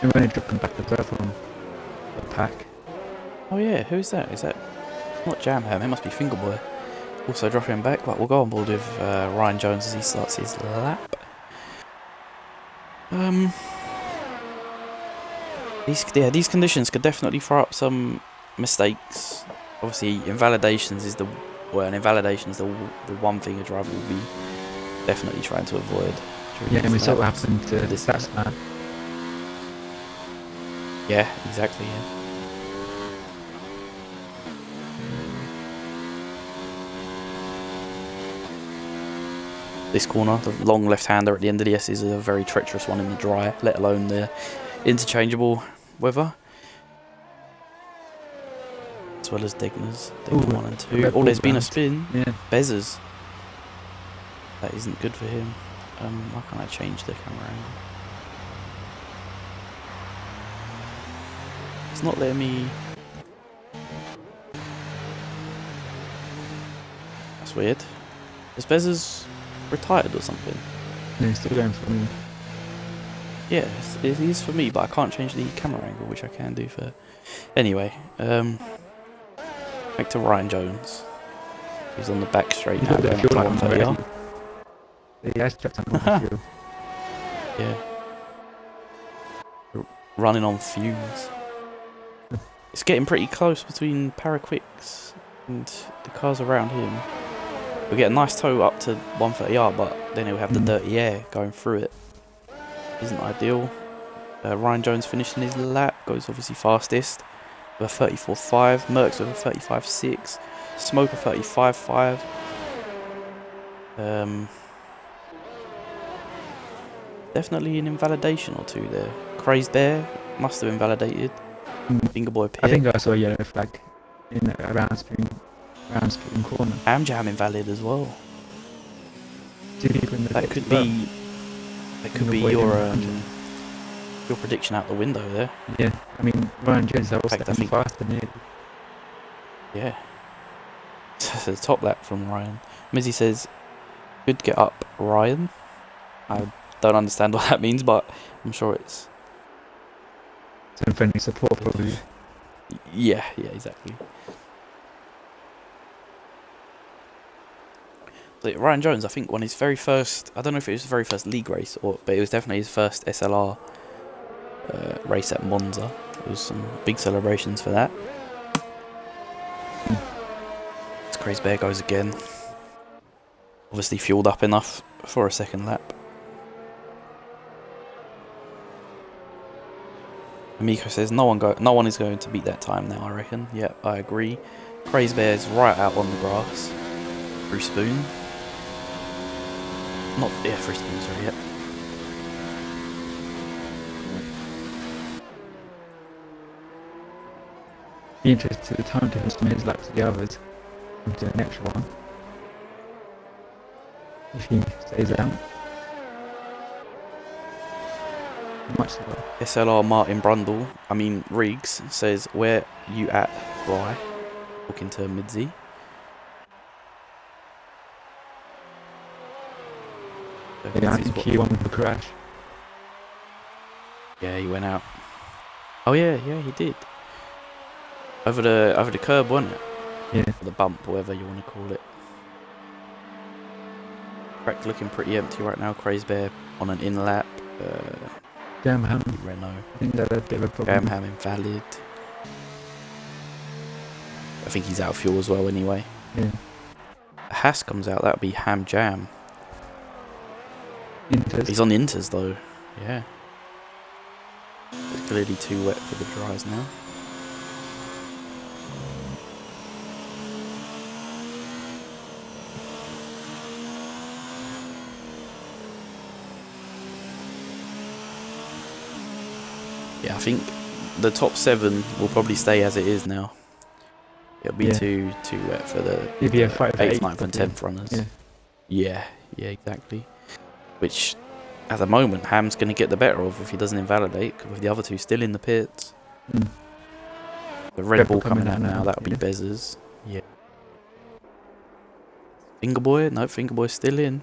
And when I dropped them back as well from the pack. Oh yeah, who's that? Is that not Jam Ham? It must be Fingerboy. Also dropping him back, but we'll go on board with Ryan Jones as he starts his lap. These conditions could definitely throw up some mistakes. Obviously, invalidations is the one thing a driver will be definitely trying to avoid. Yeah, and we saw what happened to this man. Yeah, exactly. Yeah. This corner, the long left-hander at the end of the S, is a very treacherous one in the dry, let alone the interchangeable weather. As well as Degner's. Degner 1 and 2. Oh, there's been a spin. Yeah. Bezzers. That isn't good for him. Why can't I change the camera angle? It's not letting me... That's weird. Is Bezzers retired or something? No, he's still going for me. Yeah, it is for me, but I can't change the camera angle, which I can do for... Anyway, back to Ryan Jones. He's on the back straight now. He has checked on fuel. Yeah. Running on fumes. It's getting pretty close between Paraquicks and the cars around him. We get a nice tow up to 130R, but then he'll have the dirty air going through it. Isn't ideal. Ryan Jones finishing his lap, goes obviously fastest with a 34.5. Merckx with a 35.6. Smoker 35.5. Definitely an invalidation or two there. Crazed Bear must have invalidated. Fingerboy Pit. I think I saw a yellow flag in a round spin corner. Jam invalid as well. That could be your prediction out the window there. Yeah, I mean Ryan Jones that was faster than it. Yeah. It's a top lap from Ryan. Mizzy says, "Good get up, Ryan." I don't understand what that means, but I'm sure it's some friendly support probably. Yeah, exactly. So Ryan Jones, I think, won his very first, I don't know if it was his very first league race, but it was definitely his first SLR race at Monza. There was some big celebrations for that. This Crazy Bear goes again. Obviously fueled up enough for a second lap. Amico says no one is going to beat that time now, I reckon. Yeah, I agree. Crazy Bear's right out on the grass. Free spoon. Free spoon, sorry, yep. Be interested to the time difference from his lap to the others. Into the next one. If he stays out. Much so. SLR Martin Riggs says, "Where you at, Bry?" Talking to Midzi. Yeah, I think he won the crash. Yeah, he went out. Oh yeah, he did. Over the curb, wasn't it? Yeah. Or the bump, whatever you want to call it. Track looking pretty empty right now. Crazy Bear on an in lap. Ham. Renault. I think that's a bit of a problem. Ham invalid. I think he's out of fuel as well anyway. Yeah. Haas comes out, that would be Ham Jam. Inters. He's on inters though. Yeah. It's clearly too wet for the dries now. Yeah, I think the top 7 will probably stay as it is now. It'll be too wet for the 8th, 9th and 10th runners. Yeah, exactly. Which, at the moment, Ham's going to get the better of if he doesn't invalidate, with the other 2 still in the pits. The Red Bull coming out now, that'll be Bez's. Yeah. Fingerboy? No, Fingerboy's still in.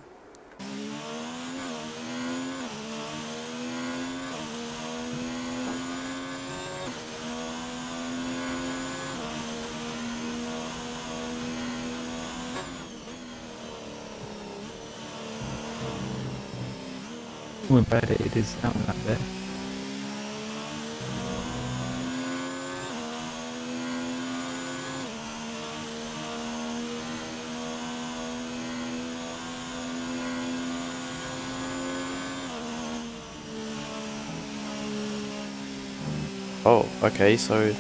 How invalidated is out on that there? Oh, okay, so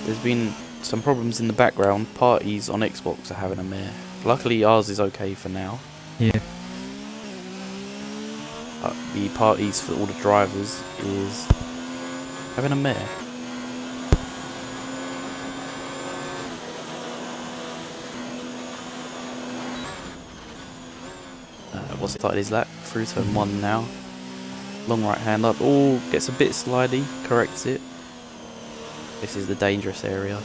there's been some problems in the background. Parties on Xbox are having a mare. Luckily ours is okay for now. Yeah. The parties for all the drivers is having a mare. What's it started his lap? Through turn 1 now. Long right hand up. Oh, gets a bit slidey. Corrects it. This is the dangerous area.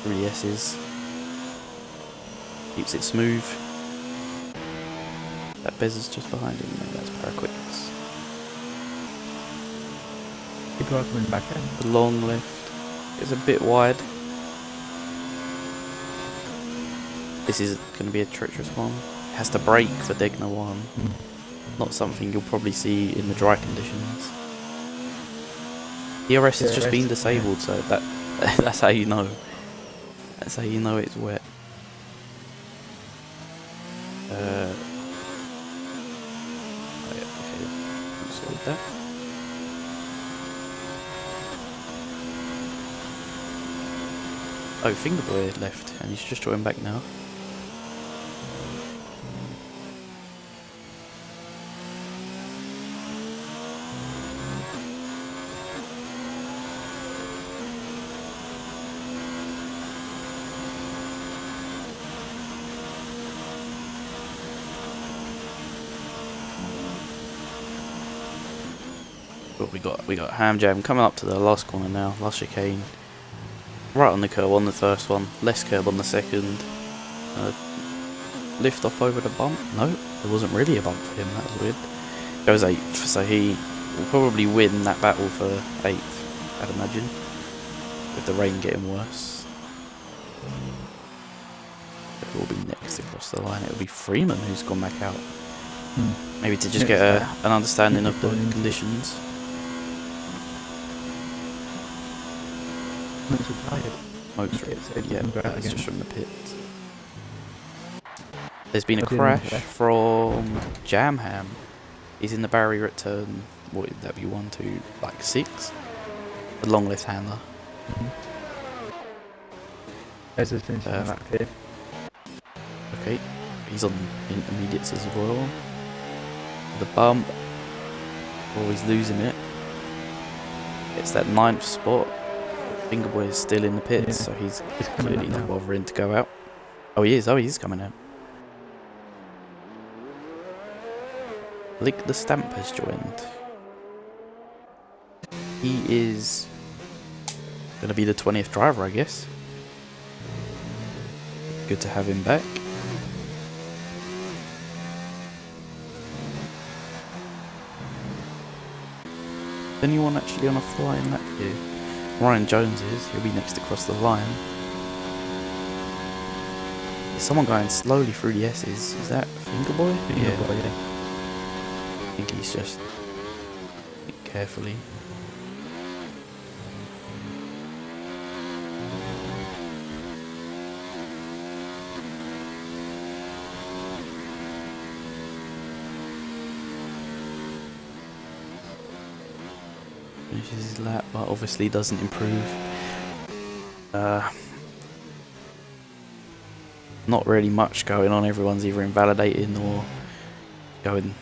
Through the S's. Keeps it smooth. That Bez is just behind him. No, that's Paraquickness. People are coming back in. The long left. It's a bit wide. This is going to be a treacherous one. Has to brake for Degner 1. Not something you'll probably see in the dry conditions. DRS has just been disabled, so that's how you know. That's how you know it's wet. Oh yeah, okay. Let's load that. Oh, Fingerboy had left, and he's just joined back now. But we got Ham Jam coming up to the last corner now, last chicane. Right on the curb on the first one, less curb on the second. Lift off over the bump. No, there wasn't really a bump for him, that was weird. Goes 8th, so he will probably win that battle for 8th, I'd imagine. With the rain getting worse. Who will be next across the line? It will be Freeman who's gone back out. Maybe to just get an understanding of the conditions. Smoke's retired. Yeah, that's just from the pits. There's been a crash from Jamham. He's in the barrier at turn, what would that be, 1, 2, like 6? The long left handler. There's his finishing lap here. Okay, he's on intermediates as well. The bump, always losing it. It's that 9th spot. Fingerboy is still in the pits, so he's clearly not bothering to go out. Oh, he is coming out. Lick the Stamp has joined. He is going to be the 20th driver, I guess. Good to have him back. Anyone actually on a flying lap here? Ryan Jones is. He'll be next across the line. Is someone going slowly through the S's? Is that Fingerboy? Fingerboy, yeah. I think he's just carefully. Finishes his lap, but obviously doesn't improve. Not really much going on. Everyone's either invalidating or going.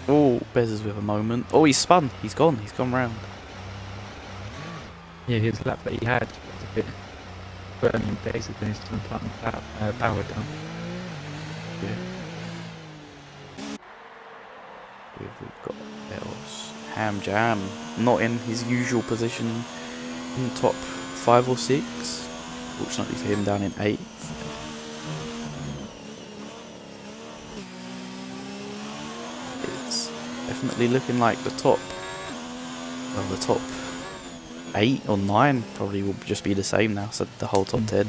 Oh, Bezos with a moment. Oh, he's spun. He's gone. He's gone round. Yeah, his lap that he had was a bit burning days, and he's trying to plant power down. Yeah. We've got else. Ham Jam, not in his usual position in top 5 or 6. Fortunately for him, down in 8th. It's definitely looking like the top 8 or 9 probably will just be the same now. So the whole top 10,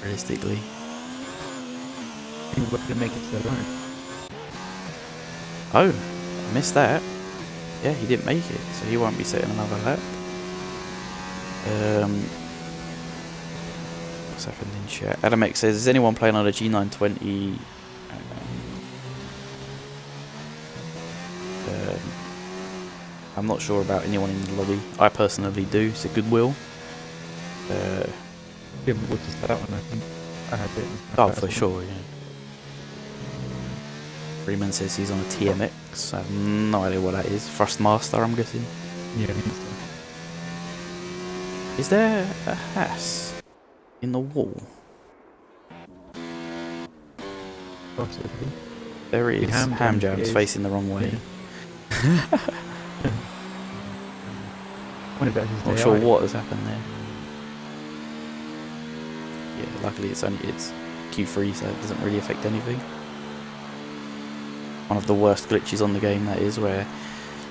realistically. I think we're gonna make it to the line. Oh, I missed that. Yeah, he didn't make it, so he won't be setting another lap. What's happened in chat? Adam X says, is anyone playing on a G920? I'm not sure about anyone in the lobby. I personally do. It's a Goodwill. Give we'll just that one, I think. I had it. Oh, for sure, yeah. Freeman says he's on a TMX. I have no idea what that is. Thrustmaster, I'm guessing. Yeah, I think so. Is there a Haas in the wall? Possibly. There is. Ham Jam's facing the wrong way. Yeah. Not sure what has happened there. Yeah, luckily it's Q3, so it doesn't really affect anything. One of the worst glitches on the game, that is, where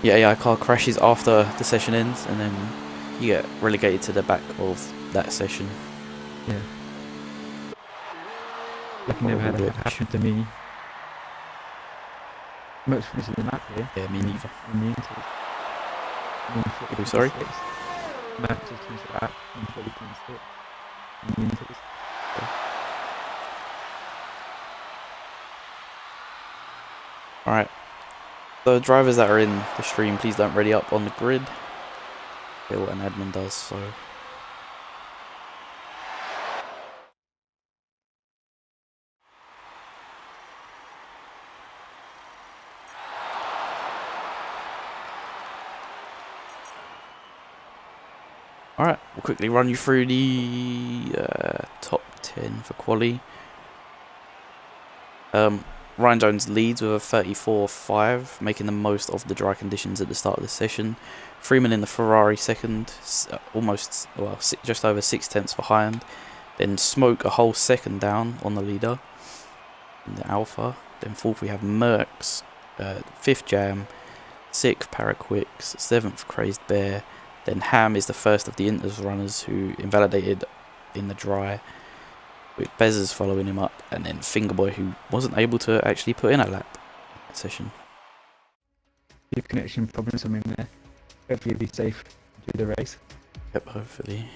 your AI car crashes after the session ends, and then you get relegated to the back of that session. Yeah. I've never had that happen to me. Much finishing the map here. Yeah, me neither. Oh, sorry? Map just finished that in 40.6. Alright. The drivers that are in the stream, please don't ready up on the grid. Yeah, what an admin does, so. Alright, we'll quickly run you through the top 10 for quali. Ryan Jones leads with a 34.5, making the most of the dry conditions at the start of the session. Freeman in the Ferrari second, just over 6 tenths behind. Then Smoke a whole second down on the leader in the Alpha. Then fourth we have Merckx, fifth Jam, sixth Paraquix, seventh Crazed Bear. Then Ham is the first of the Inters runners who invalidated in the dry, with Bezos following him up, and then Fingerboy, who wasn't able to actually put in a lap that session. Few connection problems from in there. Hopefully you'll be safe through the race. Yep, hopefully.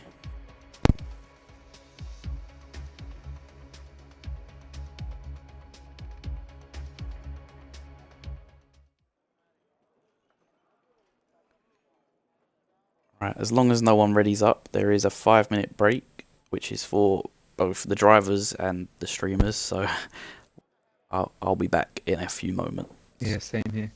Right, as long as no one readies up, there is a 5-minute break, which is for both the drivers and the streamers, so I'll be back in a few moments. Yeah, same here.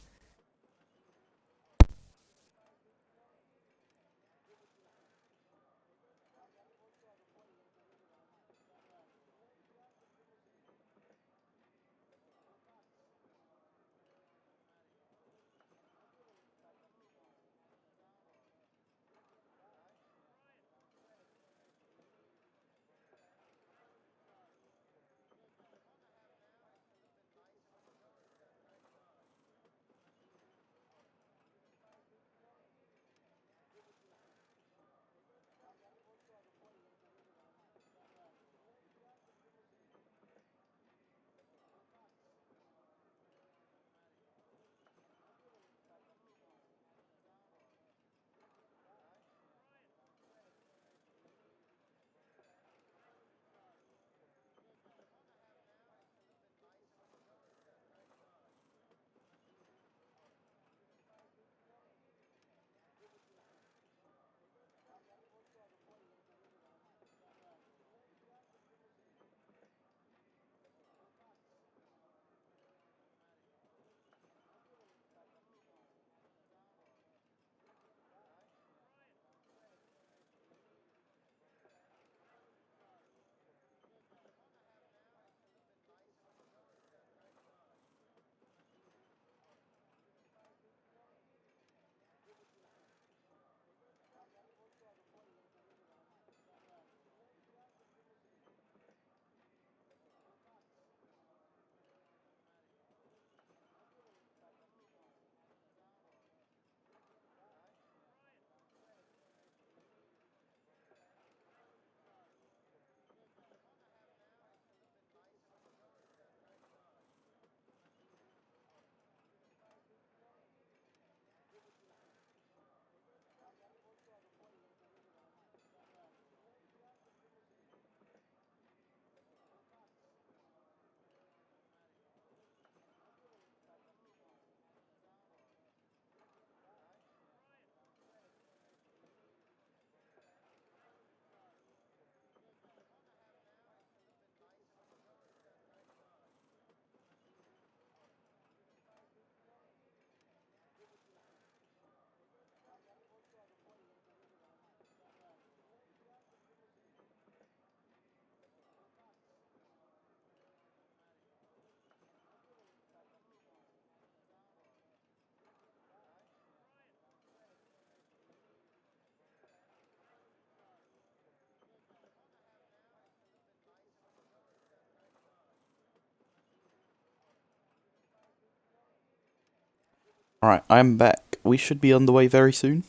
Alright, I'm back. We should be on the way very soon.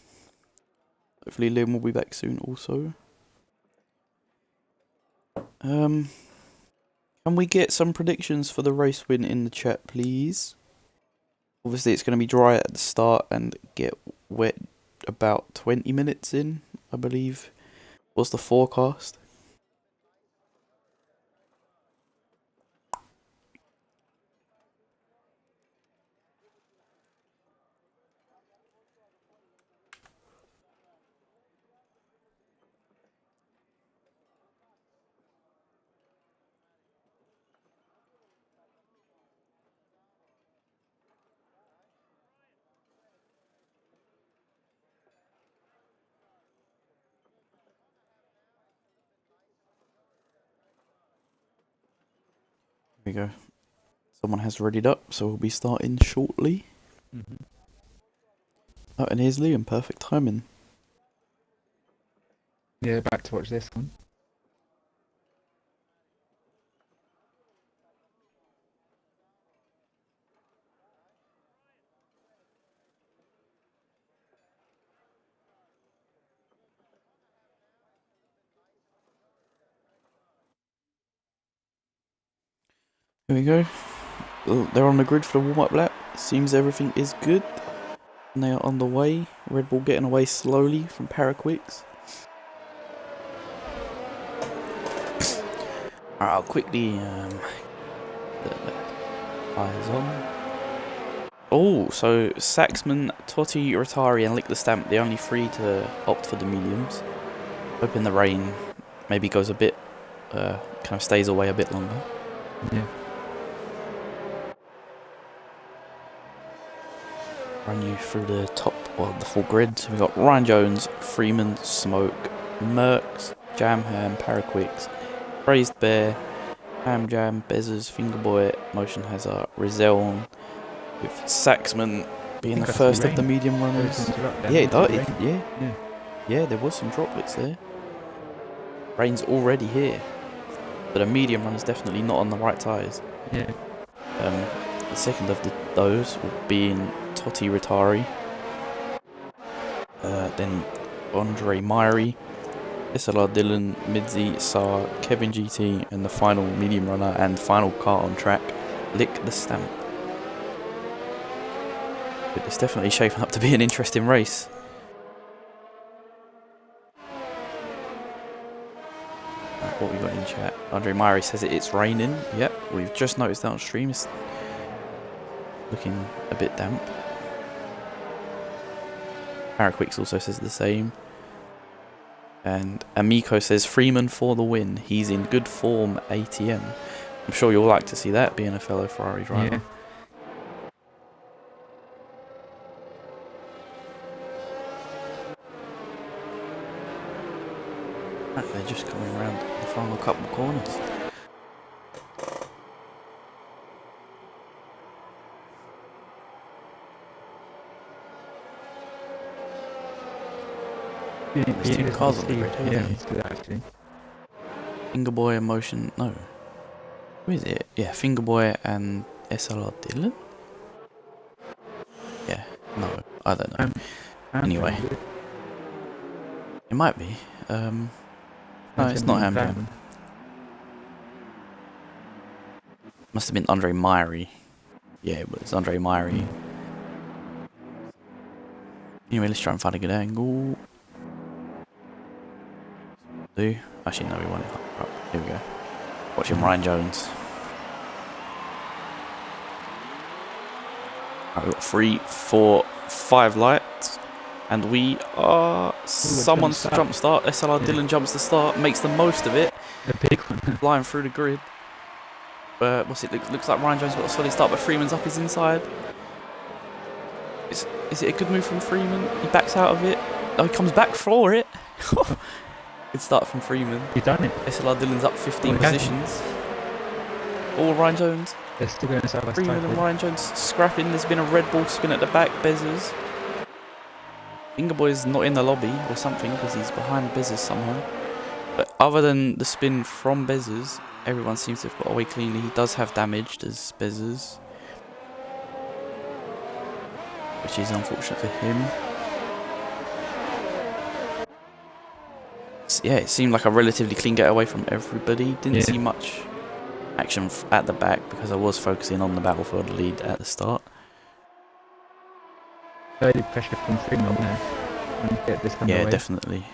Hopefully Liam will be back soon also. Can we get some predictions for the race win in the chat, please? Obviously it's going to be dry at the start and get wet about 20 minutes in, I believe. What's the forecast? Here we go. Someone has readied up, so we'll be starting shortly. Oh, and here's Liam. Perfect timing. Yeah, back to watch this one. Here we go. They're on the grid for the warm-up lap. Seems everything is good. And they are on the way. Red Bull getting away slowly from Paraquix. Alright, I'll quickly the eyes on. Oh, so Saxman, Totti, Rotari and Lick the Stamp, the only three to opt for the mediums. Hoping the rain maybe goes a bit, kind of stays away a bit longer. Yeah. Run you through the top, well, the full grid. So we've got Ryan Jones, Freeman, Smoke, Mercs, Jam Ham, Paraquix, Praised Bear, Ham Jam, Bezzers, Fingerboy, Motion Hazard, Rizell, with Saxman being the first of the medium runners. Yeah, it does. Yeah, there was some droplets there. Rain's already here. But the medium runner's definitely not on the right tyres. Yeah. The second of those will be in Totti Rotari. Then Andre Myrie, SLR Dylan, Midzi, Saar, Kevin GT, and the final medium runner and final car on track, Lick the Stamp. But it's definitely shaping up to be an interesting race. Right, what we got in chat? Andre Myrie says it's raining. Yep, we've just noticed downstream it's looking a bit damp. Paraquix also says the same. And Amico says Freeman for the win. He's in good form, ATM. I'm sure you'll like to see that, being a fellow Ferrari driver. Yeah. They're just coming around the final couple of corners. There's two cars on the grid, yeah, it's good actually. Fingerboy and Motion, no. Who is it? Yeah, Fingerboy and SLR Dylan? Yeah, no, I don't know. Anyway. It might be. No, it's not Ham Jam. Must have been Andre Myrie. Yeah, it was Andre Myrie. Anyway, let's try and find a good angle. Actually, no, we want it up. Here we go. Watching Ryan Jones. Right, we've got 3, 4, 5 lights. And we are... Someone's jump start. SLR Dylan jumps the start. Makes the most of it. The big one. Flying through the grid. What's it? Looks like Ryan Jones got a solid start, but Freeman's up his inside. Is it a good move from Freeman? He backs out of it. Oh, he comes back for it. Good start from Freeman. He's done it. SLR Dylan's up 15 positions. All Ryan Jones. They're still going side by side. Freeman and Ryan Jones scrapping. There's been a Red Bull spin at the back. Bezzers. Fingerboy's not in the lobby or something because he's behind Bezzers somehow. But other than the spin from Bezzers, everyone seems to have got away cleanly. He does have damage as Bezzers. which is unfortunate for him. Yeah, it seemed like a relatively clean getaway from everybody. Didn't see much action at the back because I was focusing on the battlefield lead at the start. Very pressure from Freeman there and get this underway. Yeah, definitely.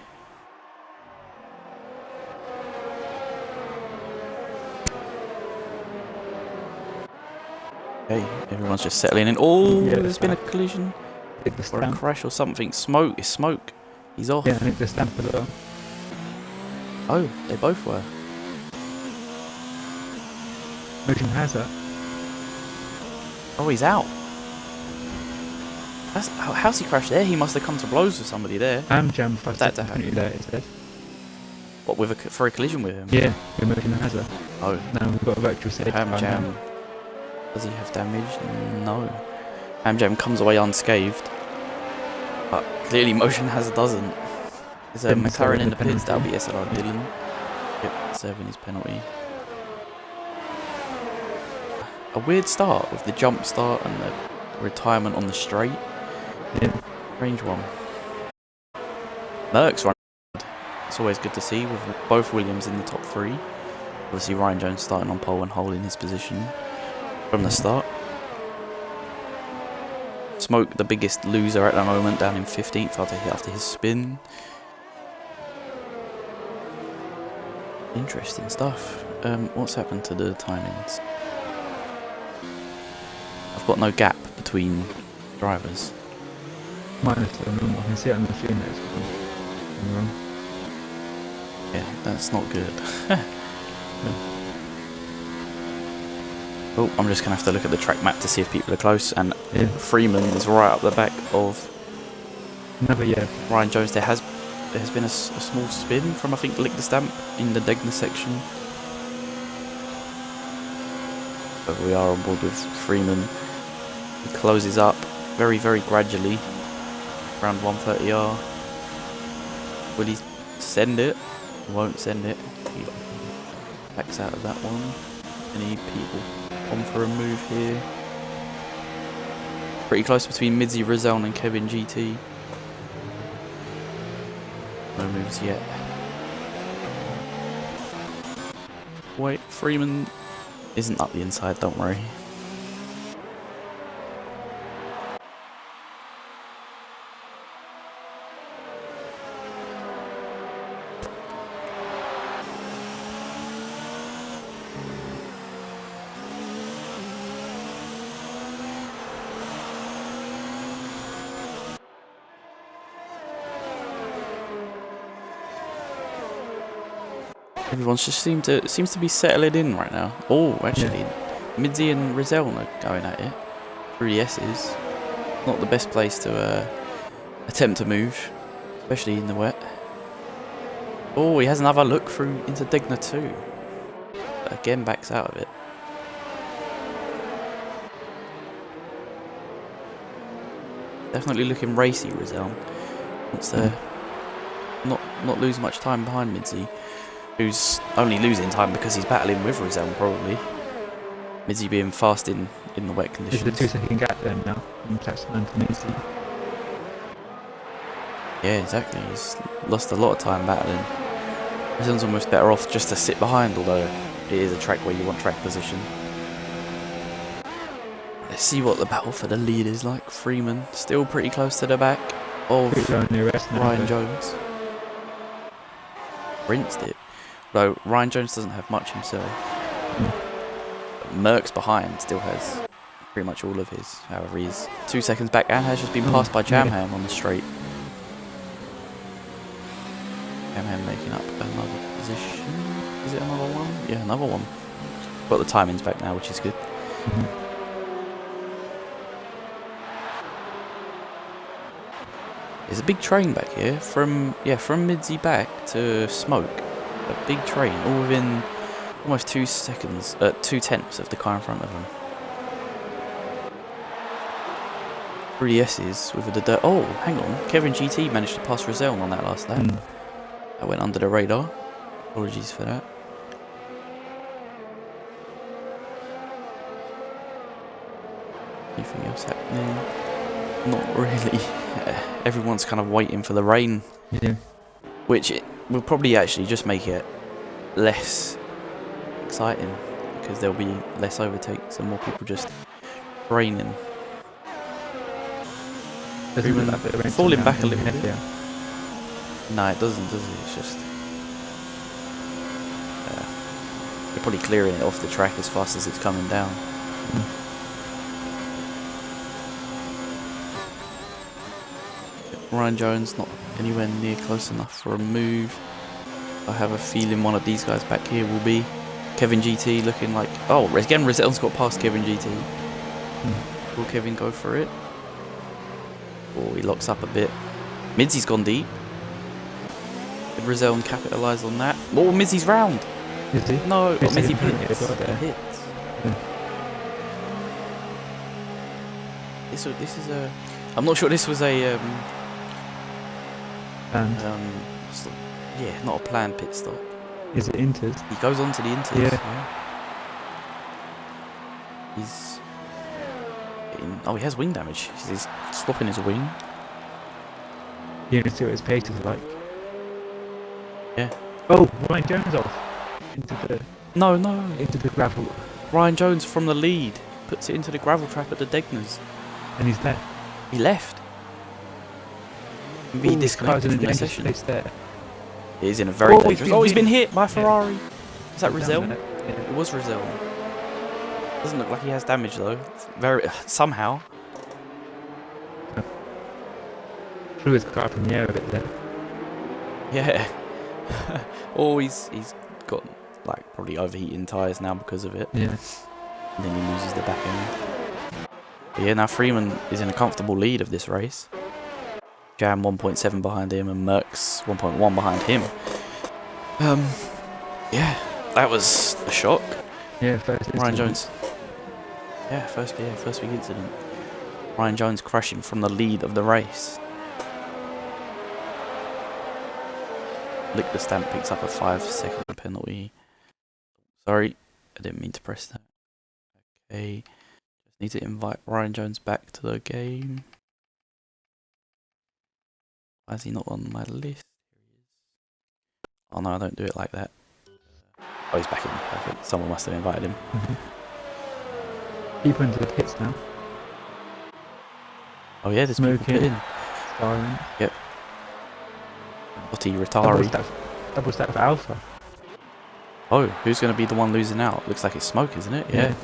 Okay, everyone's just settling in. Oh, there's been a collision or a crash or something. Smoke, it's smoke. He's off. Yeah, I think the stamp as well. Oh, they both were. Motion hazard. Oh, he's out. How's he crashed there? He must have come to blows with somebody there. Jam for that to happen there, it said. What, for a collision with him? Yeah, with motion hazard. Oh. No, we've got a virtual save. Jam. Does he have damage? No. Jam comes away unscathed. But clearly motion hazard doesn't. There's a McLaren in the pits. That'll be SLR Dylan. Yep, serving his penalty. A weird start with the jump start and the retirement on the straight. Yeah. Range one. Merckx running. It's always good to see with both Williams in the top three. Obviously Ryan Jones starting on pole and holding his position from the start. Smoke, the biggest loser at the moment, down in 15th after his spin. Interesting stuff. What's happened to the timings? I've got no gap between drivers. Minus the room. I can see it on the screen that's wrong. Yeah, that's not good. Oh, I'm just going to have to look at the track map to see if people are close. And Freeman is right up the back of Ryan Jones. There has been a small spin from, I think, Lick the Stamp in the Degner section. But we are on board with Freeman. He closes up very, very gradually. Around 130R. Will he send it? He won't send it. He backs out of that one. Any people on for a move here? Pretty close between Midzi Rizal and Kevin GT. No moves yet. Wait, Freeman isn't up the inside, don't worry. Everyone just seems to be settling in right now. Oh, actually, Midzi and Rizal are going at it through the S's. Not the best place to attempt to move, especially in the wet. Oh, he has another look through into Degner too. But again, backs out of it. Definitely looking racy, Rizal. Wants to not lose much time behind Midzi, who's only losing time because he's battling with Rizal probably. Midzi being fast in the wet conditions. There's a 2-second gap there now in Plaxman to Midzi. Yeah, exactly. He's lost a lot of time battling. Rizal's almost better off just to sit behind, although it is a track where you want track position. Let's see what the battle for the lead is like. Freeman still pretty close to the back of Ryan Jones. Rinsed it. Though Ryan Jones doesn't have much himself. Merckx behind still has pretty much all of his. However, he's 2 seconds back and has just been passed by Jamham on the straight. Jamham making up another position. Is it another one? Yeah, another one. Got the timings back now, which is good. There's a big train back here from Midzi back to Smoke. A big train, all within almost 2 seconds, 2/10 of the car in front of him. 3S's with the dirt. Oh, hang on. Kevin GT managed to pass Rizal on that last lap. That went under the radar. Apologies for that. Anything else happening? not really. Everyone's kind of waiting for the rain. Yeah. Which it will probably actually just make it less exciting because there'll be less overtakes and more people just raining. Even falling back a little bit. Yeah. No, it doesn't, does it? It's just you're probably clearing it off the track as fast as it's coming down. Ryan Jones not anywhere near close enough for a move. I have a feeling one of these guys back here will be Kevin GT, looking like... Oh, again, Roselle's got past Kevin GT. Will Kevin go for it? Oh, he locks up a bit. Midsy's gone deep. Did Roselle capitalise on that? Oh, Midsy's round. Is he? No, Midsy hits. Hits. This is a... I'm not sure this was a... yeah, not a planned pit stop. Is it Inters? He goes on to the Inters. Yeah. He's getting, oh, he has wing damage. He's swapping his wing. You can see what his pace is like. Yeah. Oh, Ryan Jones off into the into the gravel. Ryan Jones from the lead puts it into the gravel trap at the Degners. And he's there. He left. Maybe he disconnected from the session. There. He's in a very dangerous... Oh, he's been hit by Ferrari. Yeah. Is that Roselle? Yeah. It was Roselle. Doesn't look like he has damage though. Very somehow. Threw his car up in the air a bit there. Yeah. Oh, he's got like probably overheating tyres now because of it. Yeah. And then he loses the back end. But yeah, now Freeman is in a comfortable lead of this race. Jam 1.7 behind him and Merckx 1.1 behind him. Yeah, that was a shock. Yeah, first Ryan Jones. Yeah, first big incident. Ryan Jones crashing from the lead of the race. Lick the Stamp picks up a 5-second penalty. Sorry, I didn't mean to press that. Okay, just need to invite Ryan Jones back to the game. Why is he not on my list? Oh no, I don't do it like that. Oh, he's back in. Perfect. Someone must have invited him. People into the pits now. Oh yeah, there's people put in. Siren. Yep. Otti Ratari. Double stack for Alpha. Oh, who's going to be the one losing out? Looks like it's Smoke, isn't it? Yeah.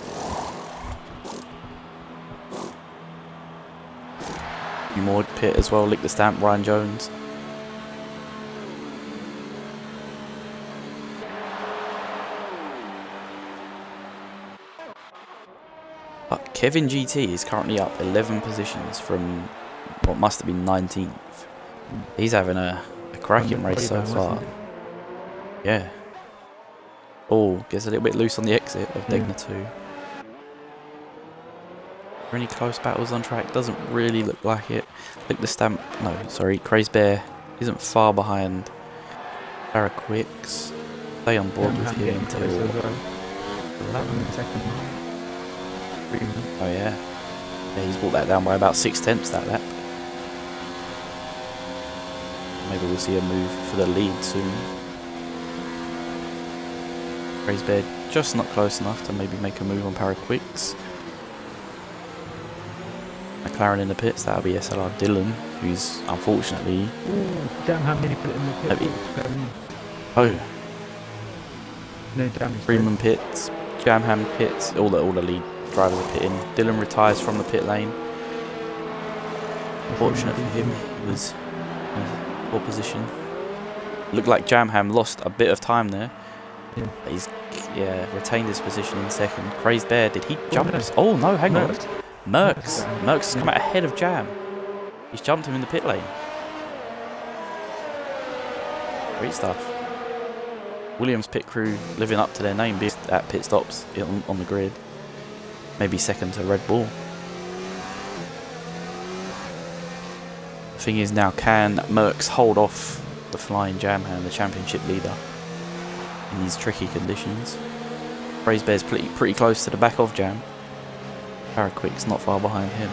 More pit as well. Lick the Stamp. Ryan Jones. Kevin GT is currently up 11 positions from what must have been 19th. He's having a cracking race so far. Yeah. Oh, gets a little bit loose on the exit of Degner 2. Are there any close battles on track? Doesn't really look like it. Lick the Stamp. No, sorry. Crazy Bear isn't far behind. Paraquix. Stay on board with him until 11 seconds. Oh yeah. Yeah, he's brought that down by about 6/10 that lap. Maybe we'll see a move for the lead soon. Crazy Bear just not close enough to maybe make a move on Paraquix. McLaren in the pits, that'll be SLR Dylan, who's unfortunately... Damn, how many put in the pit? Oh. No damage. Freeman pits, Jamham pits, all the lead drivers are pitting. Dylan retires from the pit lane. Unfortunate for him, he was in a poor position. Looked like Jamham lost a bit of time there. Yeah. But he's retained his position in second. Crazed Bear, did he jump? Oh no, hang on. Merckx has come out ahead of Jam. He's jumped him in the pit lane. Great stuff. Williams pit crew living up to their name at pit stops on the grid. Maybe second to Red Bull. The thing is now, can Merckx hold off the flying Jamham, the championship leader, in these tricky conditions? Crazy Bear's pretty close to the back of Jam. Paraquix not far behind him.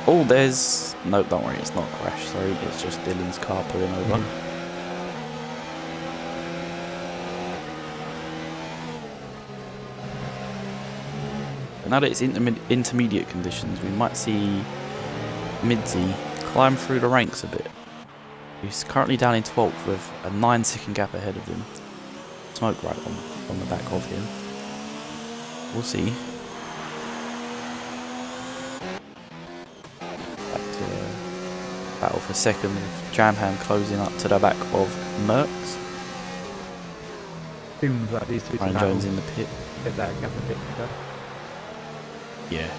Oh, there's... No, don't worry, it's not a crash, sorry. It's just Dylan's car pulling over. But now that it's intermediate conditions, we might see Midzi climb through the ranks a bit. He's currently down in 12th with a 9-second gap ahead of him. Smoke right on the back of him. We'll see. Battle for second with Jamham closing up to the back of Merckx. Seems like these two Ryan Jones in the pit. Get that gap a bit better. Yeah.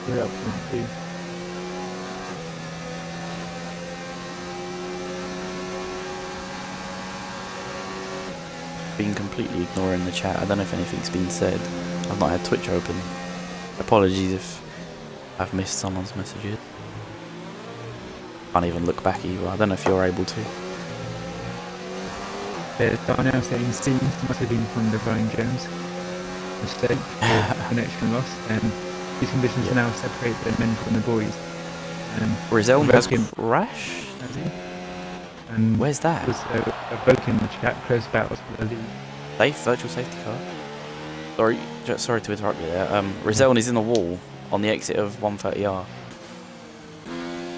We're up to 2. Been completely ignoring the chat. I don't know if anything's been said. I've not had Twitch open. Apologies if I've missed someone's messages. Can't even look back either. I don't know if you're able to. There's Darnell saying seems must have been from the Ryan Jones mistake or connection loss, and these conditions now separate the men from the boys. Rizal has crashed? Has he? And where's that? Was a bloke in the chat, close battles for the lead. Safe, virtual safety car. Sorry to interrupt you there. Rizal is in the wall on the exit of 130R.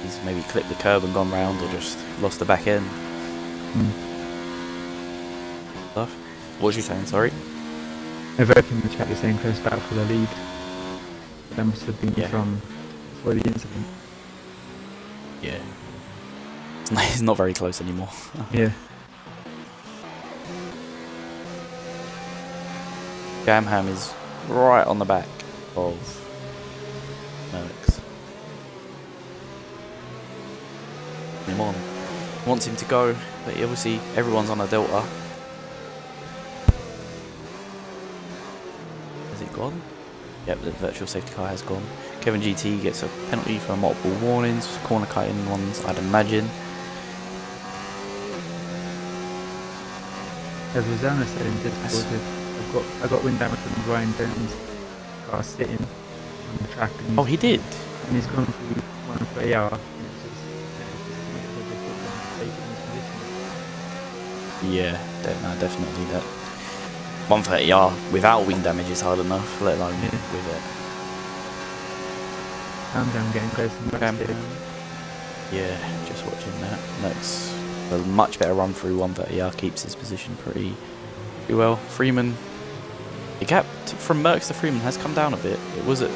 He's maybe clipped the curb and gone round, or just lost the back end. Stuff. What was you saying, sorry? A bloke in the chat is saying close battle for the lead. That must have been from before the incident. Yeah. It's not very close anymore. Yeah. Jamham is right on the back of Merckx. Him on. Wants him to go, but obviously everyone's on a delta. Has it gone? Yep, the virtual safety car has gone. Kevin GT gets a penalty for multiple warnings, corner cutting ones, I'd imagine. As Rosanna said in Discord, I got wind damage from Ryan Jones' car sitting on the track. And oh, he did? And he's gone through 130R. Yeah, definitely that. 130R without wing damage is hard enough, let alone with it. I'm getting close to the Yeah, just watching that. That's a much better run through 130R, keeps his position pretty well. Freeman, the gap from Merckx to Freeman has come down a bit. It was at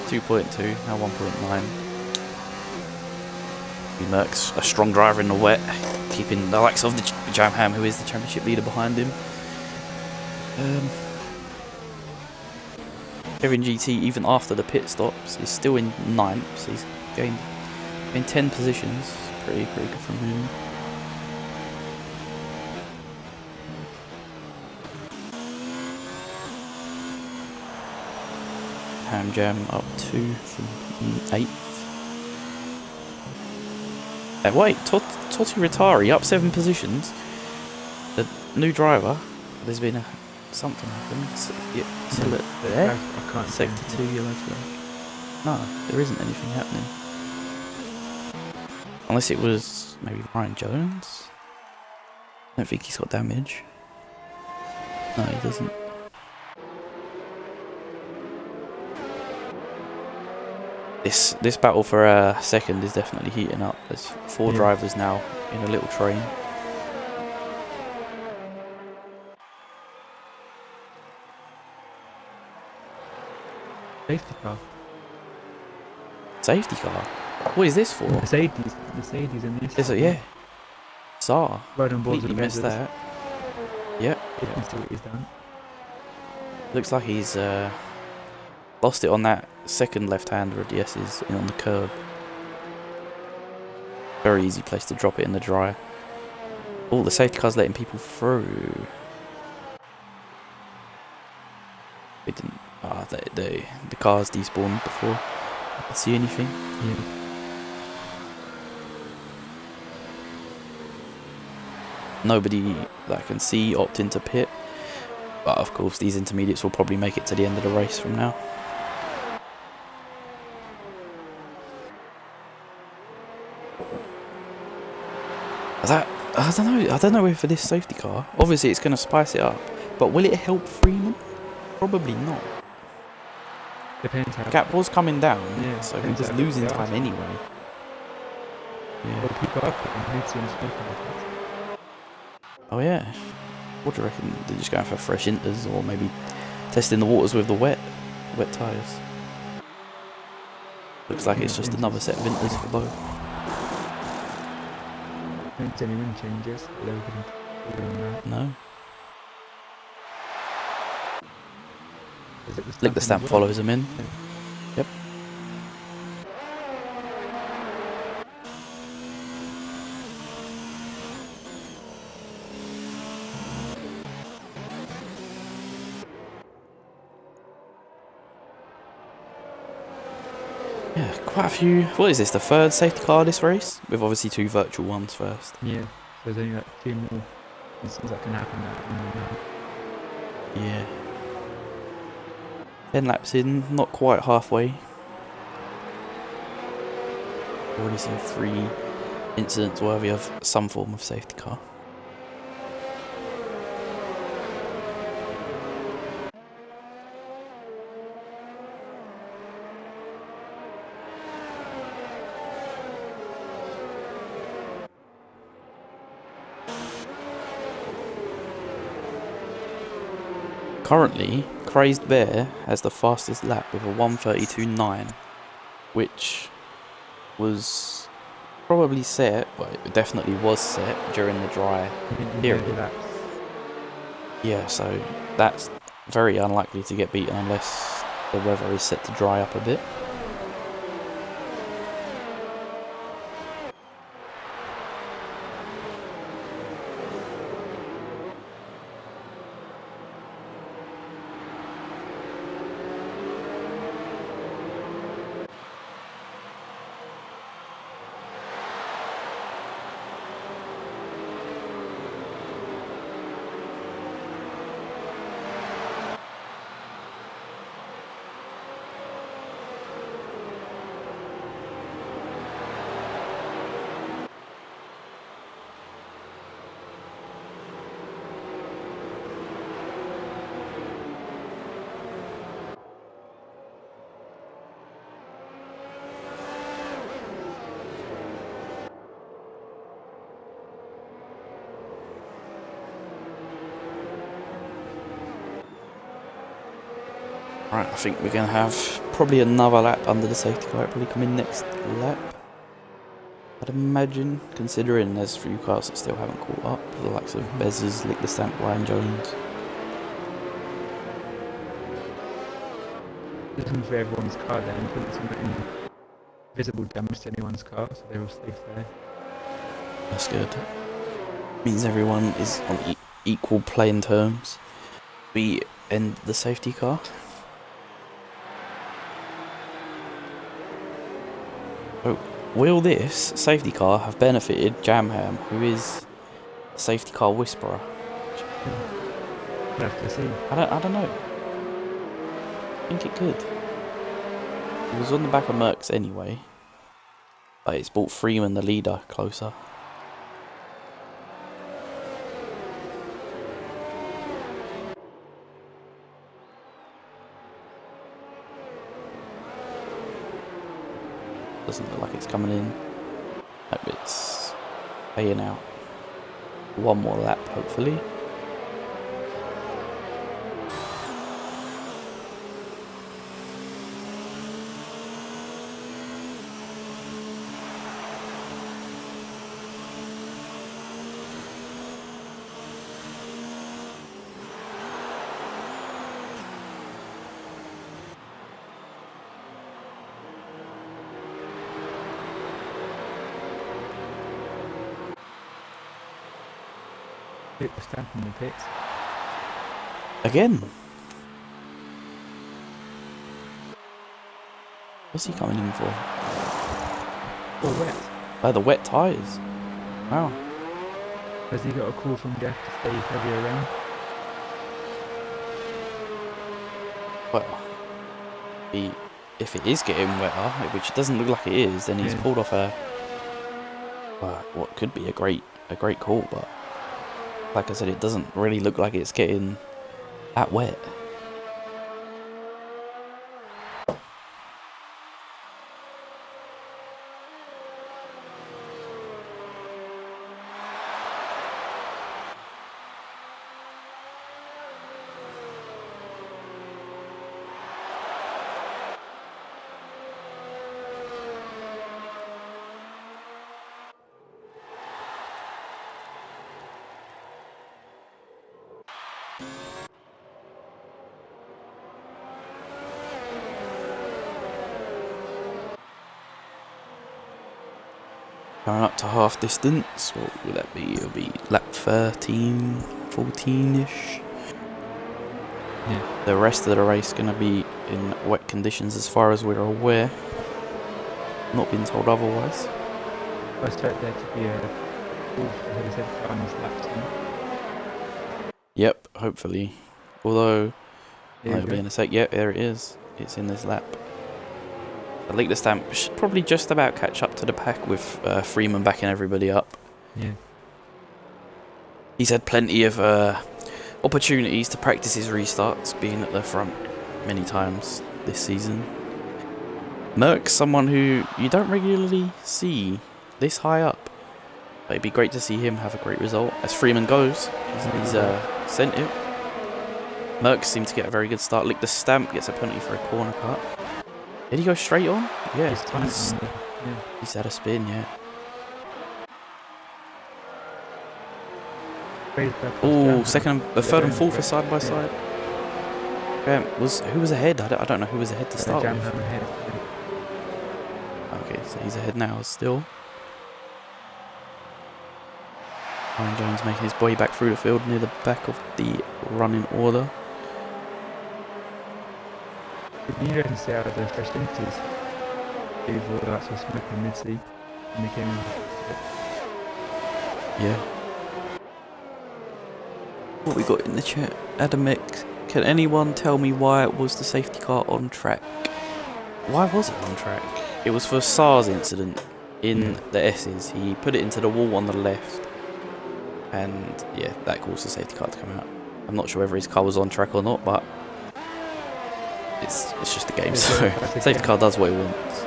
2.2, now 1.9. Merckx, a strong driver in the wet, keeping the likes of the Jamham, who is the championship leader, behind him. Kevin GT, even after the pit stops, is still in 9th, so he's gained in 10 positions. Pretty good from him. Jam up 2 from 8th. Wait, Totti Rattari up 7 positions. The new driver. There's been something happened. Still at there. I can't Sector 2 yellow flag. No, there isn't anything happening. Unless it was maybe Ryan Jones. I don't think he's got damage. No, he doesn't. This battle for second is definitely heating up. There's 4 drivers now in a little train. Safety car. Safety car? What is this for? Mercedes in this. Is it? Yeah. SLR. Right on board. Completely missed that. Yep. You can see what he's done. Looks like he's lost it on that second left-hander of DS's in on the curb. Very easy place to drop it in the dry. Oh, the safety car's letting people through. We didn't. The cars despawned before I could see anything. Yeah. Nobody that I can see opt into pit. But of course, these intermediates will probably make it to the end of the race from now. I don't know. I don't know if for this safety car, obviously it's going to spice it up, but will it help Freeman? Probably not. Depends how. Gap was coming down, Yeah, so he was losing time anyway. Yeah. Well, people are putting mids in smoking. Oh yeah. What do you reckon? They're just going for fresh inters, or maybe testing the waters with the wet tyres. Looks like it's just another set of inters for both. Don't see any wind changes. No. Lick the stamp follows him in. Yep. Yeah, quite a few. What is this, the third safety car this race? With obviously 2 virtual ones first. Yeah, there's only like 2 more instances that can happen that. Yeah. 10 laps in, not quite halfway. Already seen 3 incidents worthy of some form of safety car. Currently, Crazed Bear has the fastest lap with a 1:32.9, which was probably set, well, it definitely was set during the dry period. Yeah, so that's very unlikely to get beaten unless the weather is set to dry up a bit. Right, I think we're going to have probably another lap under the safety car. It'll probably come in next lap, I'd imagine, considering there's a few cars that still haven't caught up. The likes of Bezzers, Lick the Stamp, Ryan Jones. Looking for everyone's car then, and putting some visible damage to anyone's car, so they're all safe there. That's good. Means everyone is on equal playing terms. We end the safety car. So, will this safety car have benefited Jamham, who is a safety car whisperer? We'll have to see. I don't know. I think it could. It was on the back of Merckx anyway, but it's brought Freeman, the leader, closer. Doesn't look like it's coming in. Hope it's paying out. One more lap, hopefully. Hit the stamp in the pits. Again? What's he coming in for? Oh, wet. Oh, the wet tyres. Wow. Has he got a call from Jeff to stay heavier around? Well, if it is getting wetter, which it doesn't look like it is, then he's pulled off a what could be a great call, but like I said, it doesn't really look like it's getting that wet. Going up to half distance, what would that be? It'll be lap 13, 14-ish. Yeah. The rest of the race going to be in wet conditions as far as we're aware. Not been told otherwise. I expect there to be a lap soon. Yep, hopefully. Although, Yeah, it'll be in a sec. Yep, there it is. It's in this lap. I think the stamp should probably just about catch up to the pack with Freeman backing everybody up. Yeah. He's had plenty of opportunities to practice his restarts, being at the front many times this season. Merck's someone who you don't regularly see this high up. But it'd be great to see him have a great result. As Freeman goes, he's sent it. Merck seemed to get a very good start. Lick the stamp, gets a penalty for a corner cut. Did he go straight on? Yeah, he's had a spin, yeah. Oh, third and fourth are side by side. Who was ahead? I don't know who was ahead to start with. Okay, so he's ahead now still. Ryan Jones making his way back through the field near the back of the running order. You reckon see out of the first inches? People were actually smoking mid-sea and they came in. Yeah. What we got in the chat? Adam X, can anyone tell me why it was the safety car on track? Why was it on track? It was for SAR's incident in the S's. He put it into the wall on the left. And yeah, that caused the safety car to come out. I'm not sure whether his car was on track or not, but it's just a game, so safety car does what it wants.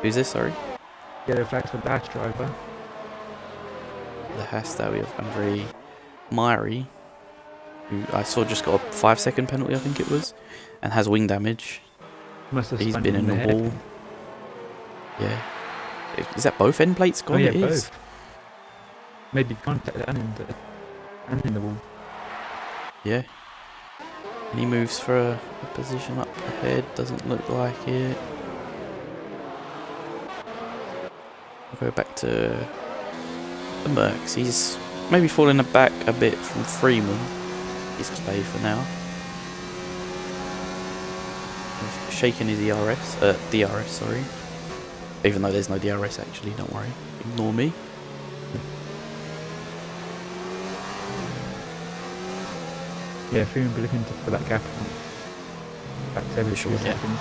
Who's this, sorry? Yellow flags for the Haas driver. The Haas that we have Andre Myrie, who I saw just got a 5-second penalty, I think it was, and has wing damage. He's been in the wall. Yeah. Is that both end plates gone? Oh, yeah, it is. both. Maybe contact and in the wall. Yeah. And he moves for a position up ahead. Doesn't look like it. I'll go back to the Mercs. He's maybe falling back a bit from Freeman. He's stay for now. Shaking his DRS, sorry. Even though there's no DRS actually, don't worry. Ignore me. Yeah, Freeman will be looking to fill that gap back to every sure, 2 seconds.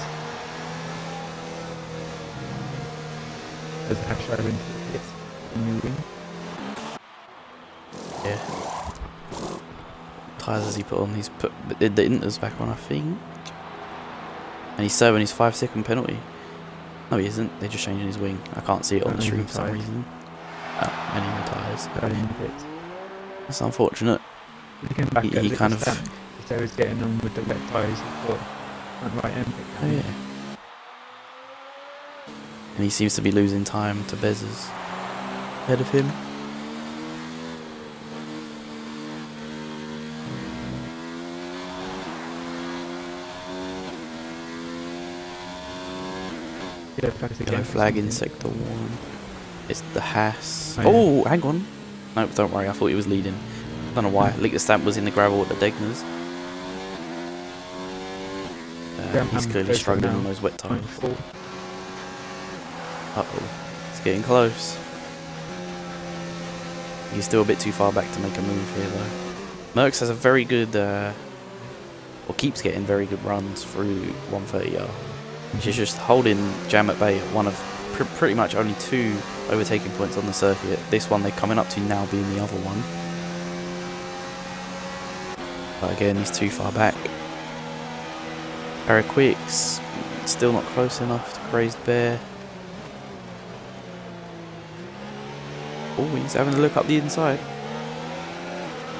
As a hash driver into the pits, moving. Yeah. Tyres has he put on? He's put the inters back on, I think. And he's serving his 5-second penalty. No, he isn't. They're just changing his wing. I can't see it on the stream for some reason. Oh, and he retires. That's unfortunate. He kind of. So he's getting on with the wet tyres. Right end. Oh yeah. And he seems to be losing time to Bezzers ahead of him. Yellow flag in sector 1. It's the Haas. Oh, hang on. No, don't worry. I thought he was leading. Don't know why. Lick the stamp was in the gravel at the Degners. He's clearly struggling on those wet tyres. Uh-oh. It's getting close. He's still a bit too far back to make a move here, though. Merckx has a very good, or keeps getting very good runs through 130R. She's just holding Jam at bay at one of pretty much only 2 overtaking points on the circuit. This one they're coming up to now being the other one. But again, he's too far back. Paraquicks, still not close enough to Crazed Bear. Oh, he's having a look up the inside.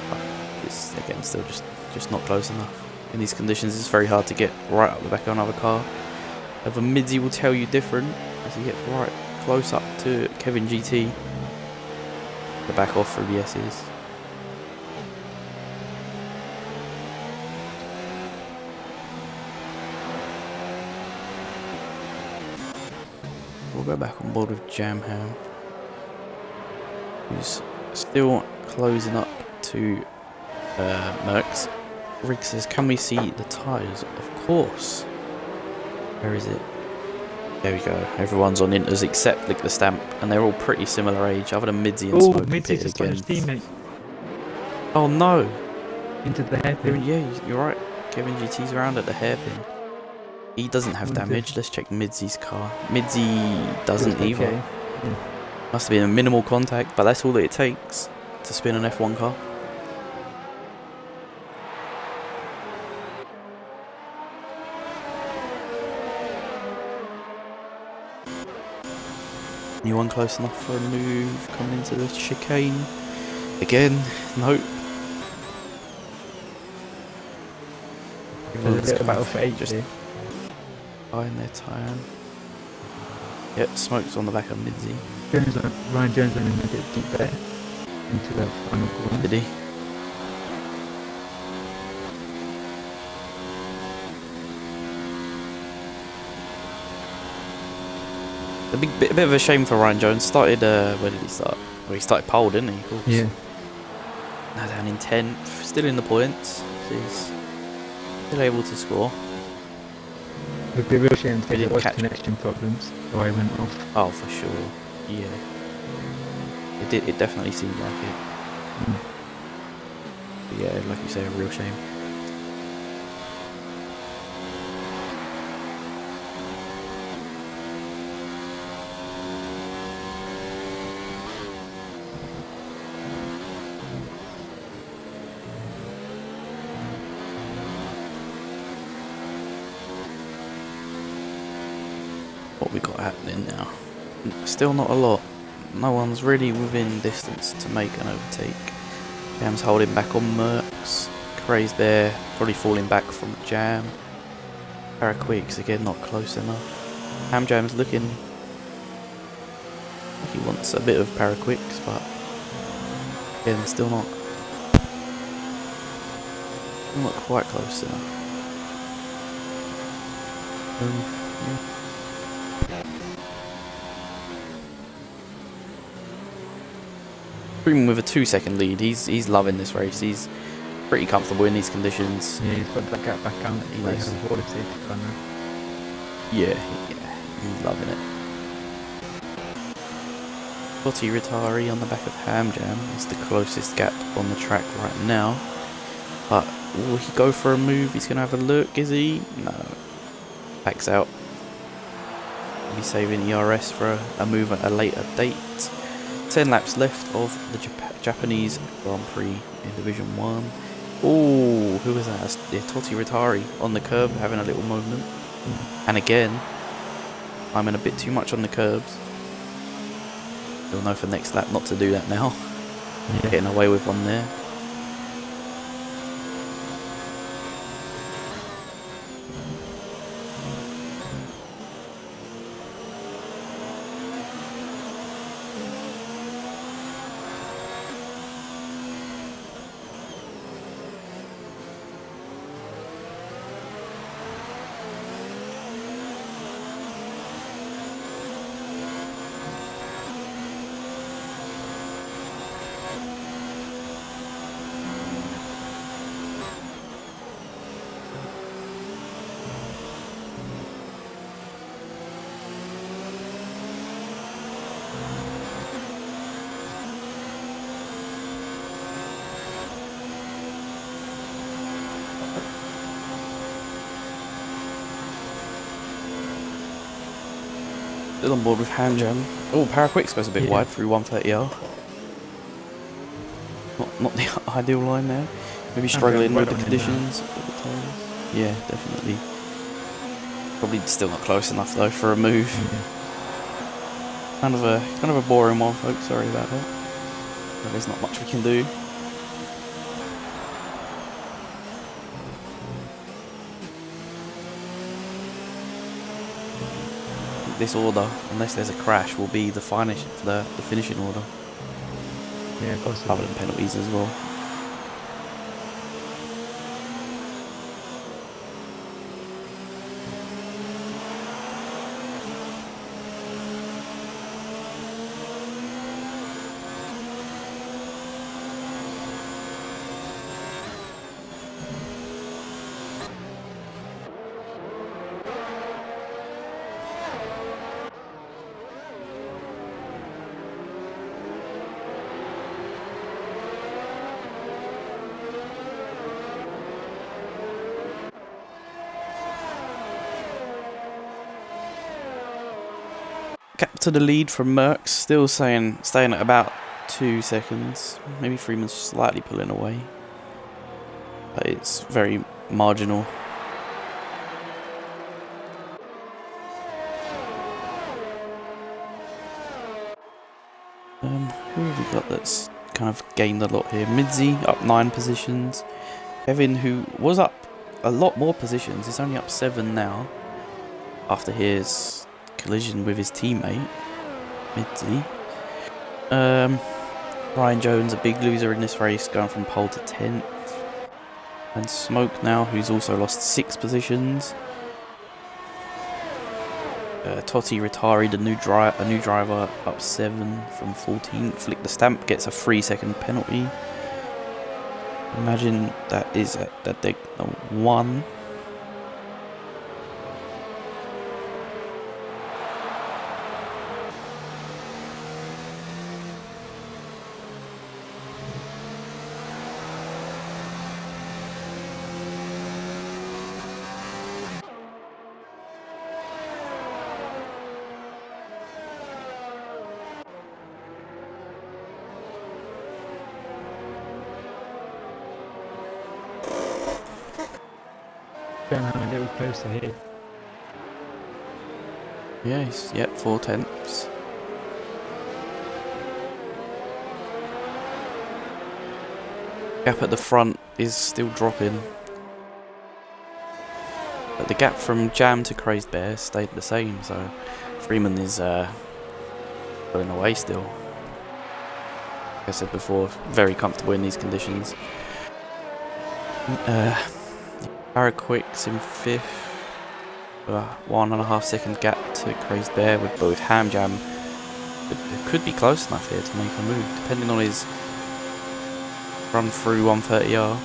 But it's again still just not close enough. In these conditions, it's very hard to get right up the back of another car. However, Midzi will tell you different as he gets right close up to Kevin GT. The back off through the S's. We'll go back on board with Jamham, who's still closing up to Merckx. Rick says, can we see the tyres? Of course. Where is it? There we go. Everyone's on inters except the stamp, and they're all pretty similar age, other than Midzi and Smoke. Midzi just again. His teammate. Oh no! Into the hairpin. Yeah, you're right. Kevin GT's around at the hairpin. He doesn't have damage. Let's check Midzi's car. Midzi doesn't either. Okay. Yeah. Must have been a minimal contact, but that's all that it takes to spin an F1 car. Anyone close enough for a move coming into the chicane? Again, nope. There's a bit of battle for 8 just behind their tyre. Yep, Smoke's on the back of Midzi. Ryan Jones went in a bit deep there into the final corner. Did he? A bit of a shame for Ryan Jones. Started, where did he start? Well, he started pole, didn't he? Of course. Yeah. Now down in 10th, still in the points. He's still able to score. It would be a real shame because there was connection problems, so I went off. Oh, for sure. Yeah. It definitely seemed like it. But yeah, like you say, a real shame. What we got happening now? Still not a lot. No one's really within distance to make an overtake. Jam's holding back on Merckx. Crazed Bear probably falling back from Jam. Paraquicks again not close enough. Jam's looking like he wants a bit of Paraquicks, but again still not quite close enough. Yeah. Even with a 2-second lead, he's loving this race. He's pretty comfortable in these conditions. Yeah, he's got that gap back out. He knows. Yeah, he's loving it. Totti Ritari on the back of Ham Jam is the closest gap on the track right now. But will he go for a move? He's going to have a look, is he? No. Backs out. He'll be saving ERS for a move at a later date. 10 laps left of the Japanese Grand Prix in Division 1. Oh, who was that? Yeah, Totti Ritari on the curb having a little moment. And again, I'm in a bit too much on the curbs. You'll know for next lap not to do that now. Yeah. Getting away with one there. Still on board with Ham Jam. Oh, Paraquix goes a bit wide through 130R. Not the ideal line there. Maybe struggling with the conditions. Yeah, definitely. Probably still not close enough though for a move. Kind of a boring one, folks. Sorry about that. But there's not much we can do. This order, unless there's a crash, will be the finishing order. Yeah, possibly. Other than penalties as well. Gap to the lead from Merckx, still staying at about 2 seconds. Maybe Freeman's slightly pulling away, but it's very marginal. Who have we got that's kind of gained a lot here? Midzi up 9 positions. Kevin, who was up a lot more positions, is only up 7 now after his collision with his teammate Midzi. Ryan Jones, a big loser in this race, going from pole to 10th. And Smoke now, who's also lost 6 positions. Totti Ritari, a new driver, up 7 from 14th. Flick the Stamp gets a 3-second penalty. Imagine that is at deck 1. I'm a little closer here. Yeah, he's 4 tenths. Gap at the front is still dropping, but the gap from Jam to Crazed Bear stayed the same, so Freeman is pulling away still. Like I said before, very comfortable in these conditions. Paraquix in 5th, 1.5 second gap to Crazed Bear with both Ham Jam. It could be close enough here to make a move, depending on his run through 130R.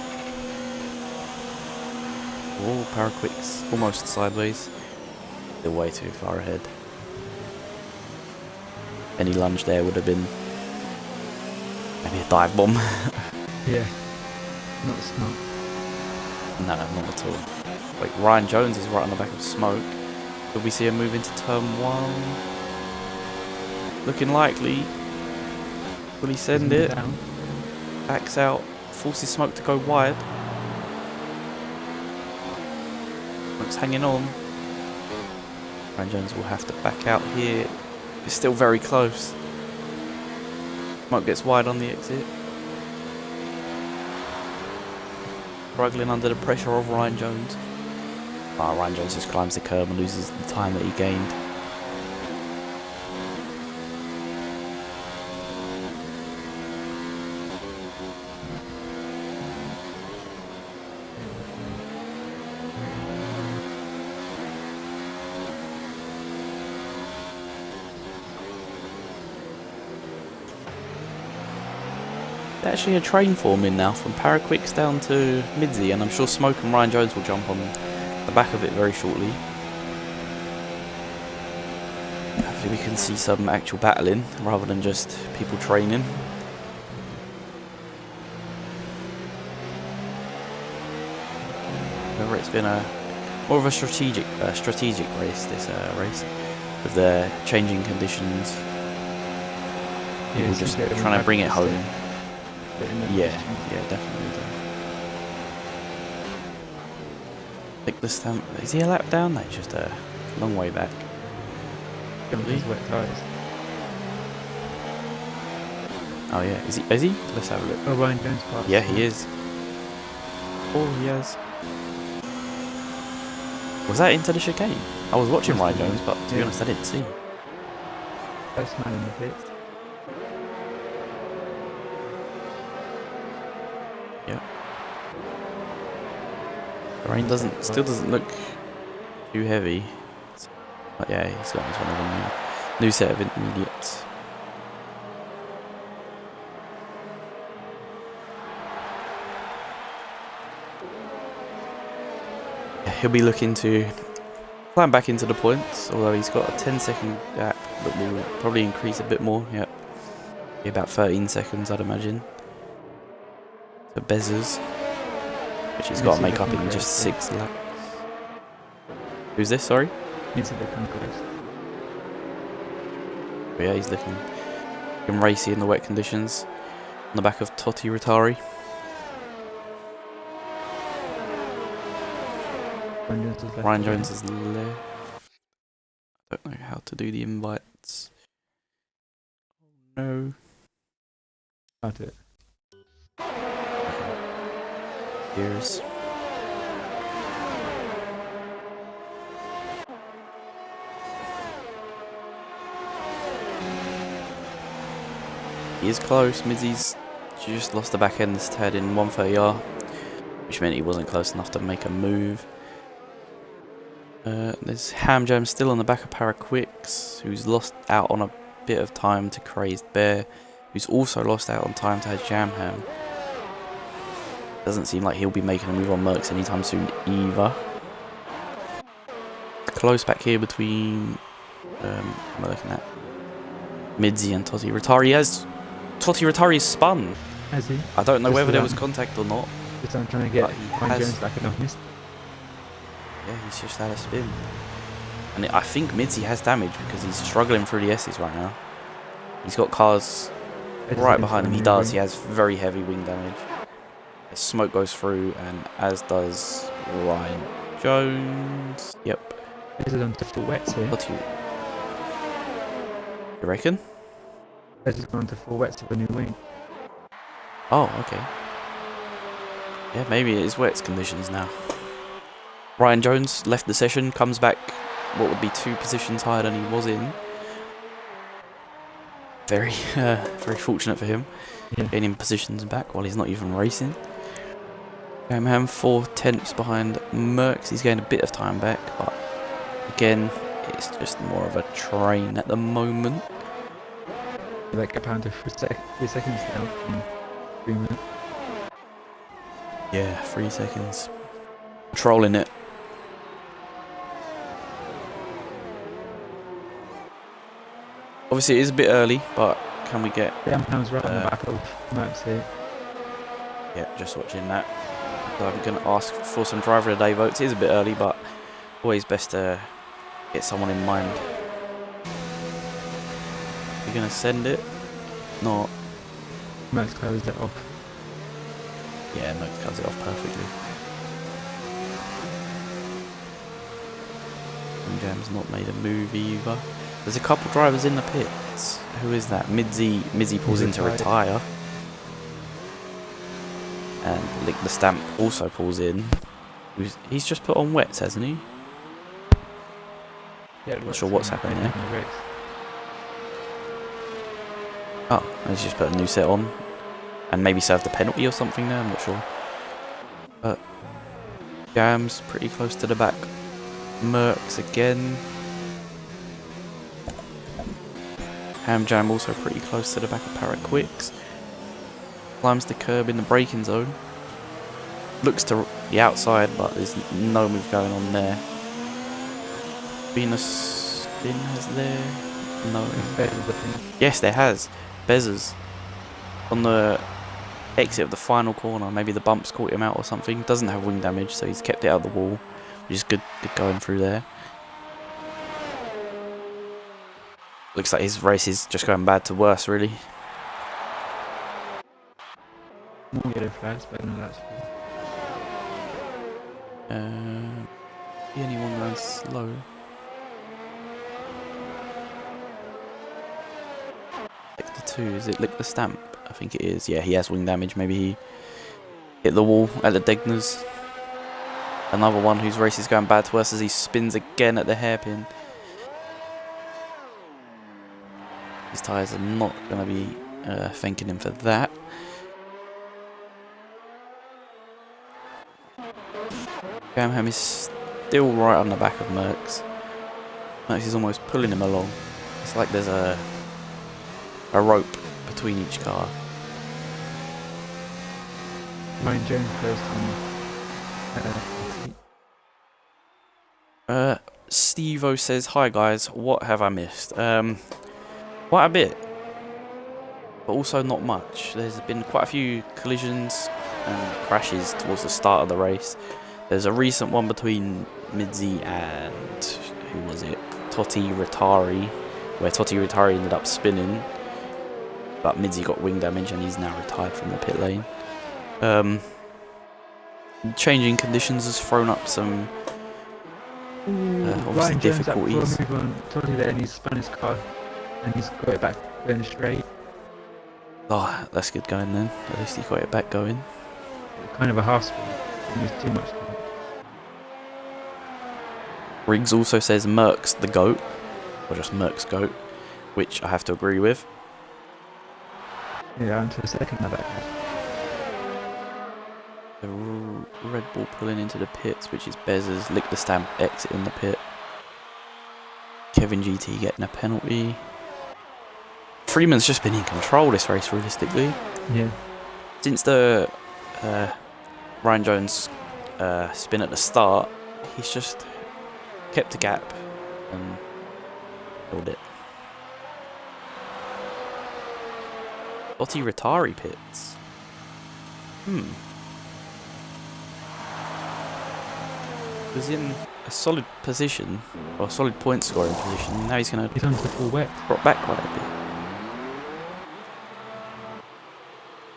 Oh, Paraquix almost sideways. Still way too far ahead. Any lunge there would have been maybe a dive bomb. Yeah, not smart. No, not at all. Wait, Ryan Jones is right on the back of Smoke. Could we see him move into turn 1? Looking likely. Will he send it? Down. Backs out, forces Smoke to go wide. Smoke's hanging on. Ryan Jones will have to back out here. It's still very close. Smoke gets wide on the exit. Struggling under the pressure of Ryan Jones. Ryan Jones just climbs the curb and loses the time that he gained. Actually a train forming now from Paraquix down to Midzi, and I'm sure Smoke and Ryan Jones will jump on the back of it very shortly. Hopefully we can see some actual battling rather than just people training. However, it's been more of a strategic race, this race. with the changing conditions. People just trying to bring it home. Yeah, definitely. Like the stamp. Is he a lap down? That's just a long way back. Wet tires. Oh yeah, is he? Let's have a look. Oh, Ryan Jones passed. Yeah, he is. Oh, he has. Was that into the chicane? I was watching Ryan Jones, but to be honest, I didn't see. First man in the pits. Yeah. The rain still doesn't look too heavy. But yeah, he's got this one of them new set of intermediates. He'll be looking to climb back into the points, although he's got a 10-second gap that will probably increase a bit more. Yep, be about 13 seconds, I'd imagine. So Bezos, which he's got to make up in just 6 laps. Who's this? Sorry. Into the conquest. But yeah, he's looking racy in the wet conditions on the back of Totti Rattari. Ryan Jones is left. I don't know how to do the invites. Oh no. I'll do it. Here's. He is close. Mizzy's just lost the back end this tad in 130R, which meant he wasn't close enough to make a move. There's Hamjam still on the back of Paraquix, who's lost out on a bit of time to Crazed Bear, who's also lost out on time to Jamham. Doesn't seem like he'll be making a move on Mercs anytime soon either. Close back here between, what am I looking at? Midzi and Totti Rattari. Totti Rattari spun. Has he? I don't know whether there was contact or not. Just I'm trying to get Ryan Jones back enough missed. Yeah, he's just had a spin. And I think Midzi has damage because he's struggling through the S's right now. He's got cars right behind him. He does. He has very heavy wing damage. The smoke goes through, and as does Ryan Jones. Yep. This is on to full wets here. What you reckon? This has gone to full wets of a new wing. Oh, okay. Yeah, maybe it is wets conditions now. Ryan Jones left the session, comes back what would be 2 positions higher than he was in. Very fortunate for him. Yeah. Getting in positions back while he's not even racing. Jamham 4/10 behind Mercs. He's gained a bit of time back, but again, it's just more of a train at the moment. Like a pound for 3 seconds now. 3 minutes. Yeah, 3 seconds. Controlling it. Obviously, it is a bit early, but can we get... Jamham's right on the back of Mercs here. Yeah, just watching that. So I'm going to ask for some driver of the day votes. It is a bit early, but always best to get someone in mind. You're going to send it? Not. Mercs closed it off. Yeah, Mercs cuts it off perfectly. And Jam's not made a move either. There's a couple drivers in the pits. Who is that? Mizzy pulls in to retire. And Lick the Stamp also pulls in. He's just put on wets, hasn't he? Yeah, not sure what's happening there. Oh, he's just put a new set on. And maybe served a penalty or something there, I'm not sure. But Jam's pretty close to the back. Mercs again. Hamjam also pretty close to the back of Paraquix. Climbs the curb in the braking zone. Looks to the outside, but there's no move going on there. Venus spin has there? No. Yes, there has. Bezos on the exit of the final corner. Maybe the bumps caught him out or something. Doesn't have wing damage, so he's kept it out of the wall, which is good going through there. Looks like his race is just going bad to worse, really. More yellow flags, but no, that's Anyone going slow? Sector 2, is it Lick the Stamp? I think it is. Yeah, he has wing damage. Maybe he hit the wall at the Degners. Another one whose race is going bad to worse as he spins again at the hairpin. His tyres are not going to be thanking him for that. Gamham is still right on the back of Merckx. Merckx is almost pulling him along. It's like there's a rope between each car. Ryan Jones goes to Steve-O says, "Hi guys, what have I missed?" Quite a bit, but also not much. There's been quite a few collisions and crashes towards the start of the race. There's a recent one between Midzi and, who was it? Totti Rattari, where Totti Rattari ended up spinning, but Midzi got wing damage and he's now retired from the pit lane. Changing conditions has thrown up some obviously difficulties. Totti there and he's spun his car and he's got it back going straight. Oh, that's good going then. At least he got it back going. Kind of a half spin. It was too much. Riggs also says Merckx the GOAT, or just Merckx GOAT, which I have to agree with. Yeah, until a second of that. The Red Bull pulling into the pits, which is Bez's Lick the Stamp exiting the pit. Kevin GT getting a penalty. Freeman's just been in control this race, realistically. Yeah. Since the Ryan Jones spin at the start, he's just kept a gap and held it. Totti Rattari pits. Was in a solid position, or a solid point scoring position. Now he's going He's on the full wet. Drop back quite a bit.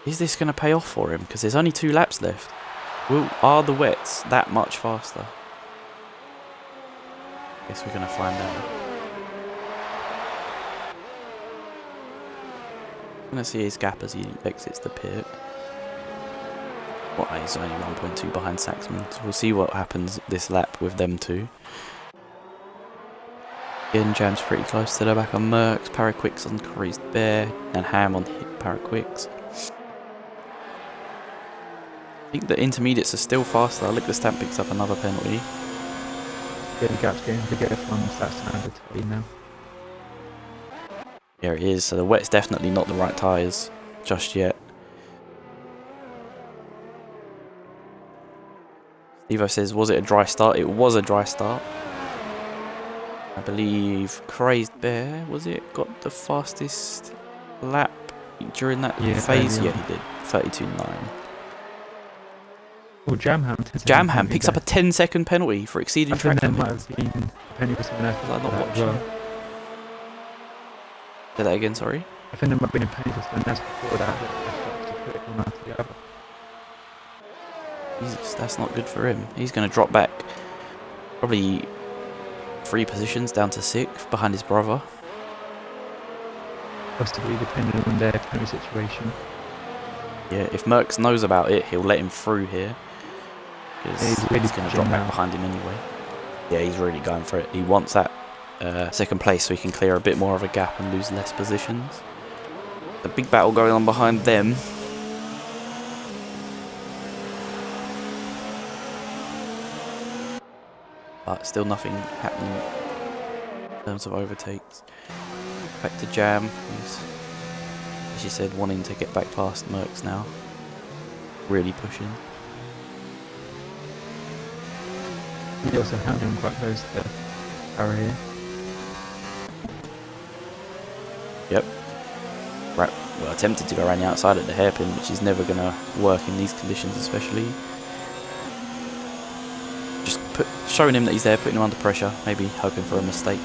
Is this going to pay off for him? Because there's only 2 laps left. Are the wets that much faster? Guess we're going to find out. I'm going to see his gap as he exits the pit. Well, he's only 1.2 behind Saxman, so we'll see what happens this lap with them two. Again, Jam's pretty close to the back on Merckx, Paraquix on Crazed Bear, and Ham on Paraquix. I think the intermediates are still faster. Lick the Stamp picks up another penalty. Yeah, the gap's getting bigger from Saxman to 20 now. Yeah, it is. So the wet's definitely not the right tyres just yet. Evo says, was it a dry start? It was a dry start. I believe Crazed Bear, was it? Got the fastest lap during that phase? Yeah, he did. 32.9. Well, Jamham picks up a 10-second penalty for exceeding track limit. I think there might have been a penny for someone else. Was I not watching? Well. Say that again, sorry? I think there might have been a penny for someone else before that. Jesus, that's not good for him. He's going to drop back probably 3 positions down to 6th behind his brother. Possibly depending on their penalty situation. Yeah, if Merckx knows about it, he'll let him through here. Because he's going to drop back behind him anyway. Yeah, he's really going for it. He wants that second place so he can clear a bit more of a gap and lose less positions. The big battle going on behind them. But still nothing happening in terms of overtakes. Back to Jam, who's, as you said, wanting to get back past Merckx now. Really pushing. He also had him quite close to Harry. Yep. Right. Well, attempted to go around the outside at the hairpin, which is never going to work in these conditions, especially. Just showing him that he's there, putting him under pressure, maybe hoping for a mistake.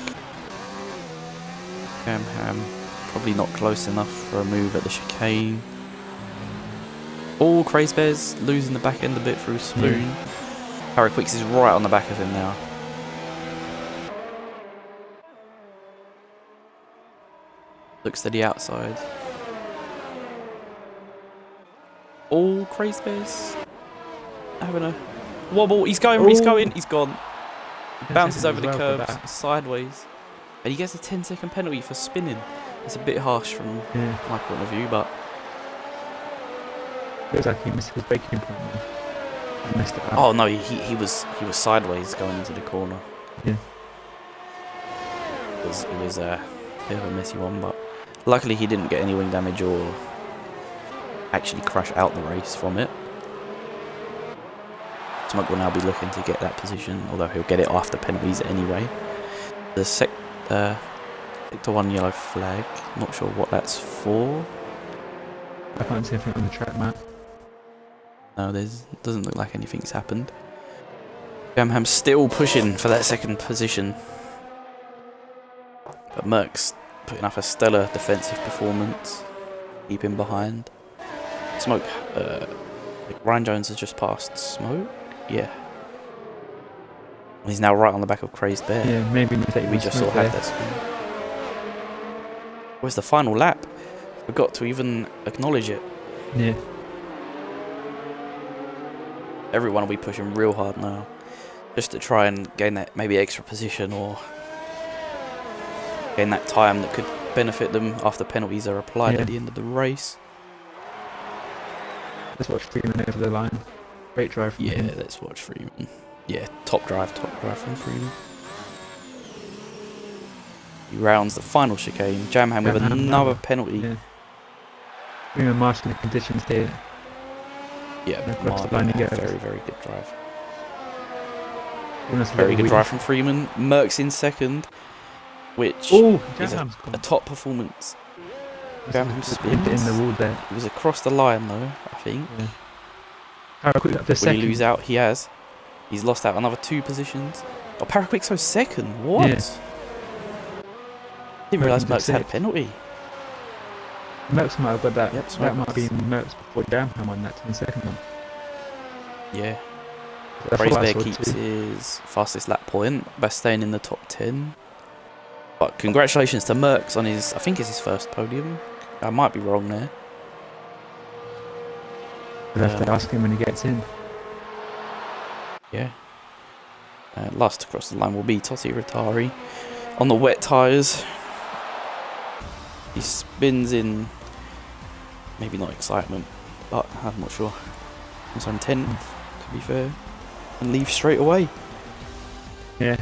Probably not close enough for a move at the chicane. All Crazy Bears losing the back end a bit through Spoon. Yeah. Paraquix is right on the back of him now. Looks to the outside. All Crazy Bears having a wobble. He's going, he's going, he's gone. He bounces over the curbs sideways. And he gets a 10-second penalty for spinning. It's a bit harsh from my point of view, but... Feels like he missed his braking point. He messed it up. Oh no, he was sideways going into the corner. Yeah. It was a bit of a messy one, but luckily he didn't get any wing damage or actually crash out the race from it. Smoke will now be looking to get that position, although he'll get it after penalties anyway. The Sector 1 yellow flag, not sure what that's for. I can't see anything on the track map. No, doesn't look like anything's happened. Jamham's still pushing for that second position. But Merck's putting up a stellar defensive performance, keeping behind. Smoke, Ryan Jones has just passed Smoke, yeah. He's now right on the back of Crazed Bear. Yeah, maybe we just saw had that spin. Where's the final lap? Forgot to even acknowledge it. Yeah. Everyone will be pushing real hard now, just to try and gain that maybe extra position or gain that time that could benefit them after penalties are applied at the end of the race. Let's watch Freeman over the line. Great drive from him. Yeah, let's watch Freeman. Yeah, top drive from Freeman. He rounds the final chicane. Jamham with another penalty. Yeah. Freeman marshalling the conditions here. Yeah, very, very good drive. Very good drive from Freeman. Merck's in second, which is a top performance. Jamham spins. In the wall there. It was across the line though, I think. Yeah. Will he lose out? He has. He's lost out another 2 positions. Oh, Paraquixo's second. What? Yeah. Didn't realise Merck's had a penalty. Merck's might have got that. Yep, that might have been Merck's before Jamham on that 10-second one. Yeah. Crazy Bear keeps his fastest lap point by staying in the top 10. But congratulations to Merckx on his, I think it's his first podium. I might be wrong there. We'll have to ask him when he gets in. Yeah. Last to cross the line will be Totti Rattari on the wet tyres. He spins in, maybe not excitement, but I'm not sure. So I'm 10th, to be fair, and leave straight away. Yeah.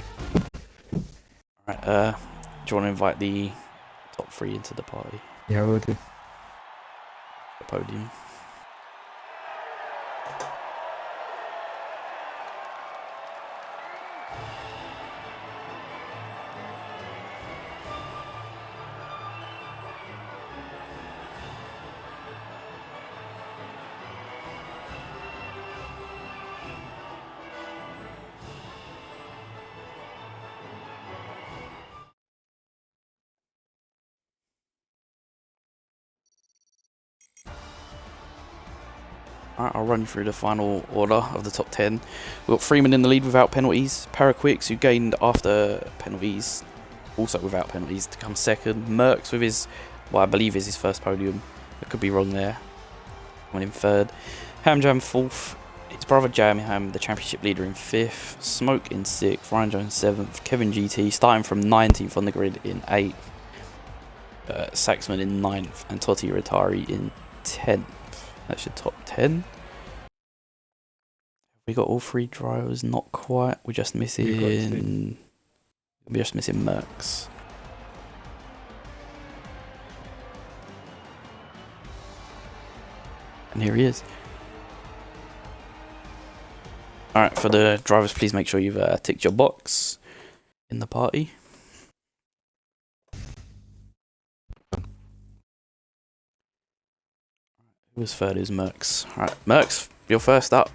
Alright, do you want to invite the top 3 into the party? Yeah, I will do. The podium. Alright, I'll run through the final order of the top 10. We've got Freeman in the lead without penalties. Paraquix, who gained after penalties, also without penalties, to come second. Merckx with his, well, I believe is his first podium. I could be wrong there. Coming in third. Hamjam fourth. His brother Jamham, the championship leader, in fifth. Smoke in sixth. Ryan Jones seventh. Kevin GT starting from 19th on the grid in eighth. Saxman in ninth. And Totti Rattari in 10th. That's your top 10. We got all 3 drivers, not quite. We're just missing. We're just missing Merckx. And here he is. Alright, for the drivers, please make sure you've ticked your box in the party. Who was third? Is Merckx. Alright, Merckx, you're first up.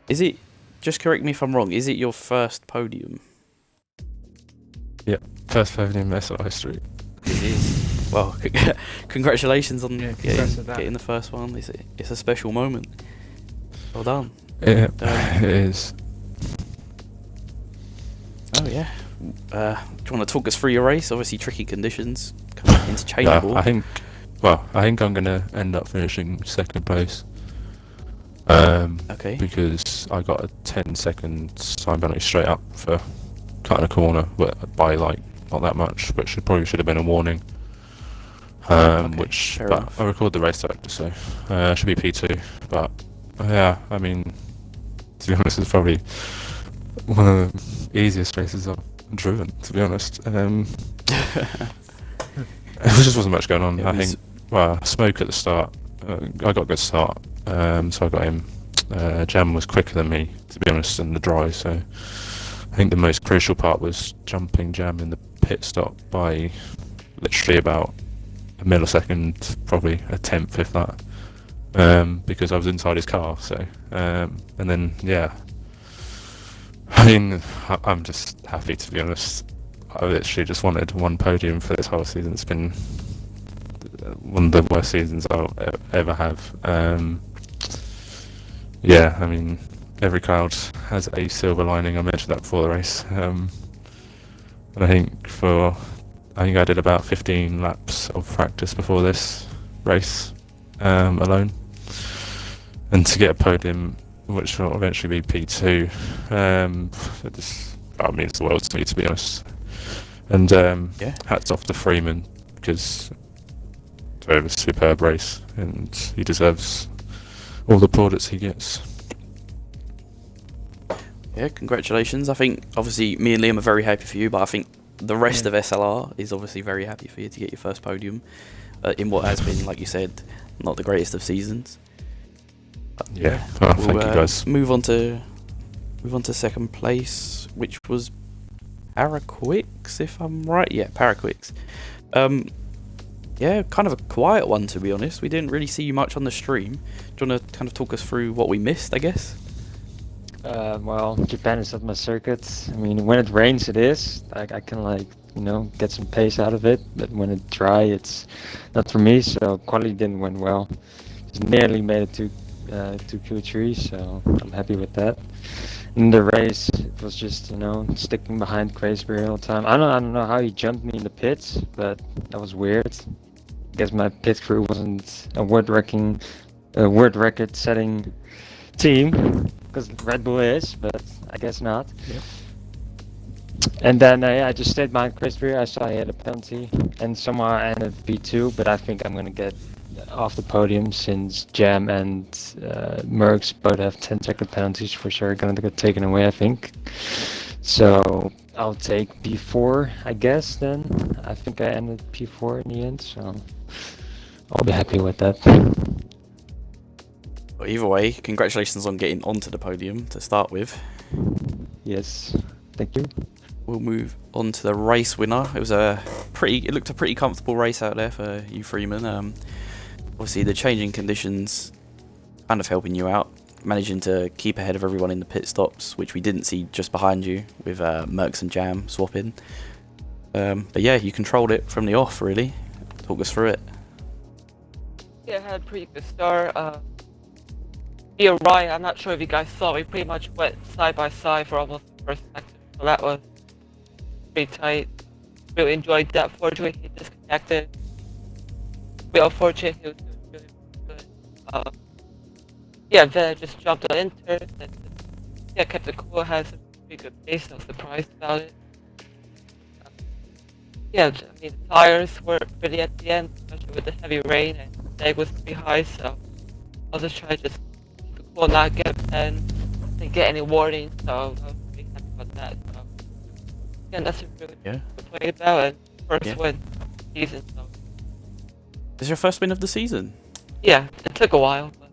Is it, just correct me if I'm wrong, is it your first podium? Yep. first podium in SLR history. It is. Well, congratulations on congrats getting the first one. It's a special moment. Well done. Yeah, it is. Oh yeah. Do you want to talk us through your race? Obviously, tricky conditions, kind of interchangeable. Yeah, I think I'm gonna end up finishing second place. Okay. Because I got a 10-second time penalty straight up for cutting a corner, but by like not that much, which probably should have been a warning. Fair enough. I recorded the race director, so should be P2. But yeah, I mean, to be honest, it's probably one of the easiest races I've driven. To be honest, there just wasn't much going on. I think. Well, smoke at the start. I got a good start, so I got him. Jam was quicker than me, to be honest, in the dry. So I think the most crucial part was jumping Jam in the pit stop by literally about a millisecond, probably a tenth if that, because I was inside his car. So and then yeah, I mean, I'm just happy, to be honest. I literally just wanted one podium for this whole season. It's been one of the worst seasons I'll ever have. Yeah, I mean, every cloud has a silver lining. I mentioned that before the race. And I think I did about 15 laps of practice before this race alone. And to get a podium, which will eventually be P2, it means the world to me, to be honest. And hats off to Freeman, because it was a superb race, and he deserves all the plaudits he gets. Yeah, congratulations. I think obviously me and Liam are very happy for you, but I think the rest of SLR is obviously very happy for you to get your first podium in what has been, like you said, not the greatest of seasons. But, thank you guys. Move on to second place, which was Paraquix, if I'm right. Yeah, Paraquix. Yeah, kind of a quiet one, to be honest. We didn't really see you much on the stream. Do you want to kind of talk us through what we missed, I guess? Well, Japan is not my circuit. I mean, when it rains, it is. I can get some pace out of it. But when it's dry, it's not for me. So quality didn't went well. Just nearly made it to Q3, so I'm happy with that. In the race, it was just sticking behind Crazeberry all the time. I don't know how he jumped me in the pits, but that was weird. I guess my pit crew wasn't a world record setting team, because Red Bull is, but I guess not. Yeah. And then I just stayed behind Crazeberry. I saw he had a penalty, and somehow I ended P2, but I think I'm gonna get off the podium since Jam and Merckx both have 10-second penalties for sure gonna get taken away, I think. So I'll take P4, I guess. Then I think I ended P4 in the end, so I'll be happy with that. Well, either way, congratulations on getting onto the podium to start with. Yes, thank you. We'll move on to the race winner. It looked a pretty comfortable race out there for you, Freeman. Obviously, the changing conditions kind of helping you out, managing to keep ahead of everyone in the pit stops, which we didn't see just behind you with Merckx and Jam swapping. But yeah, you controlled it from the off, really. Talk us through it. Yeah, I had a pretty good start. You're right, I'm not sure if you guys saw, we pretty much went side by side for almost the first sector, so that was pretty tight. Really enjoyed that. Fortunately, he disconnected. We unfortunate he was doing really good. Yeah, then I just jumped on Inter and kept it cool, had some pretty good pace. I was surprised about it. Yeah, I mean, the tires were really at the end, especially with the heavy rain, and the leg was pretty high, so I was just trying to just keep it cool, not get a pen, didn't get any warnings, so I was pretty happy about that. So, yeah, that's a really good play about, and first win of the season, so. Is your first win of the season? Yeah, it took a while. But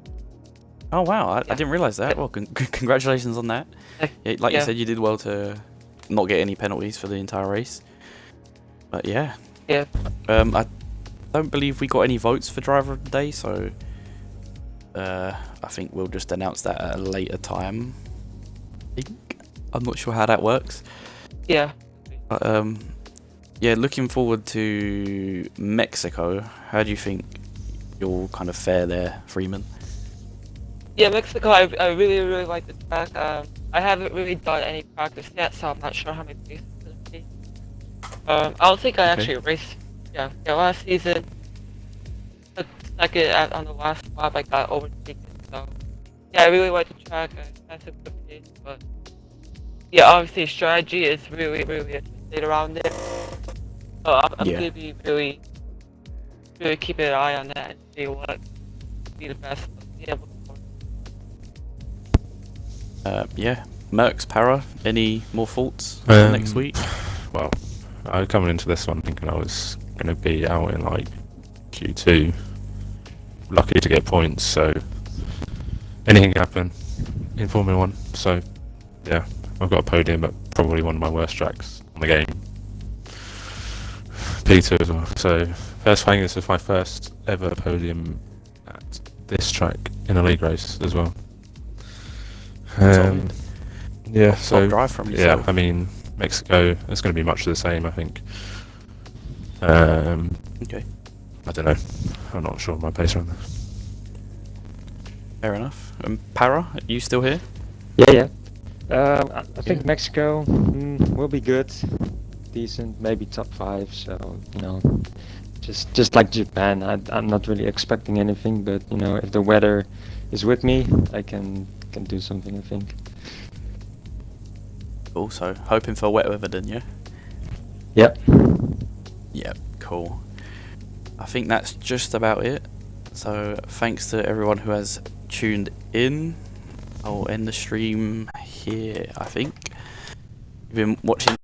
oh wow, I didn't realise that. Well, congratulations on that. Like you said, you did well to not get any penalties for the entire race. But yeah. Yeah. I don't believe we got any votes for driver of the day, so I think we'll just announce that at a later time. I'm not sure how that works. Yeah. But yeah, looking forward to Mexico. How do you think you'll kind of fare there, Freeman? Yeah, Mexico, I really like the track. I haven't really done any practice yet, so I'm not sure how many paces it's gonna be. I don't think I actually raced. Yeah, last season, took second on the last lap. I got overtaken. So yeah, I really like the track. I took the pace, but yeah, obviously strategy is really interested around it. So I'm gonna be really keeping an eye on that and see what would be the best to be able to. Yeah, Merckx, Para, any more thoughts for next week? Well, I coming into this one thinking I was going to be out in like Q2. Lucky to get points, so anything can happen in Formula 1. So yeah, I've got a podium at probably one of my worst tracks on the game. P2 as well. So first thing, this is my first ever podium at this track in a league race as well. Yeah, so drive from yourself. yeah, I mean Mexico is going to be much the same, I think. Okay. I don't know. I'm not sure of my pace around there. Fair enough. Para, are you still here? Yeah. I think Mexico will be good, decent, maybe top 5. So you know, just like Japan, I'm not really expecting anything, but you know, if the weather is with me, I can do something, I think. Also, hoping for wet weather then, yeah? Yep. Yep, cool. I think that's just about it. So, thanks to everyone who has tuned in. I'll end the stream here, I think. You've been watching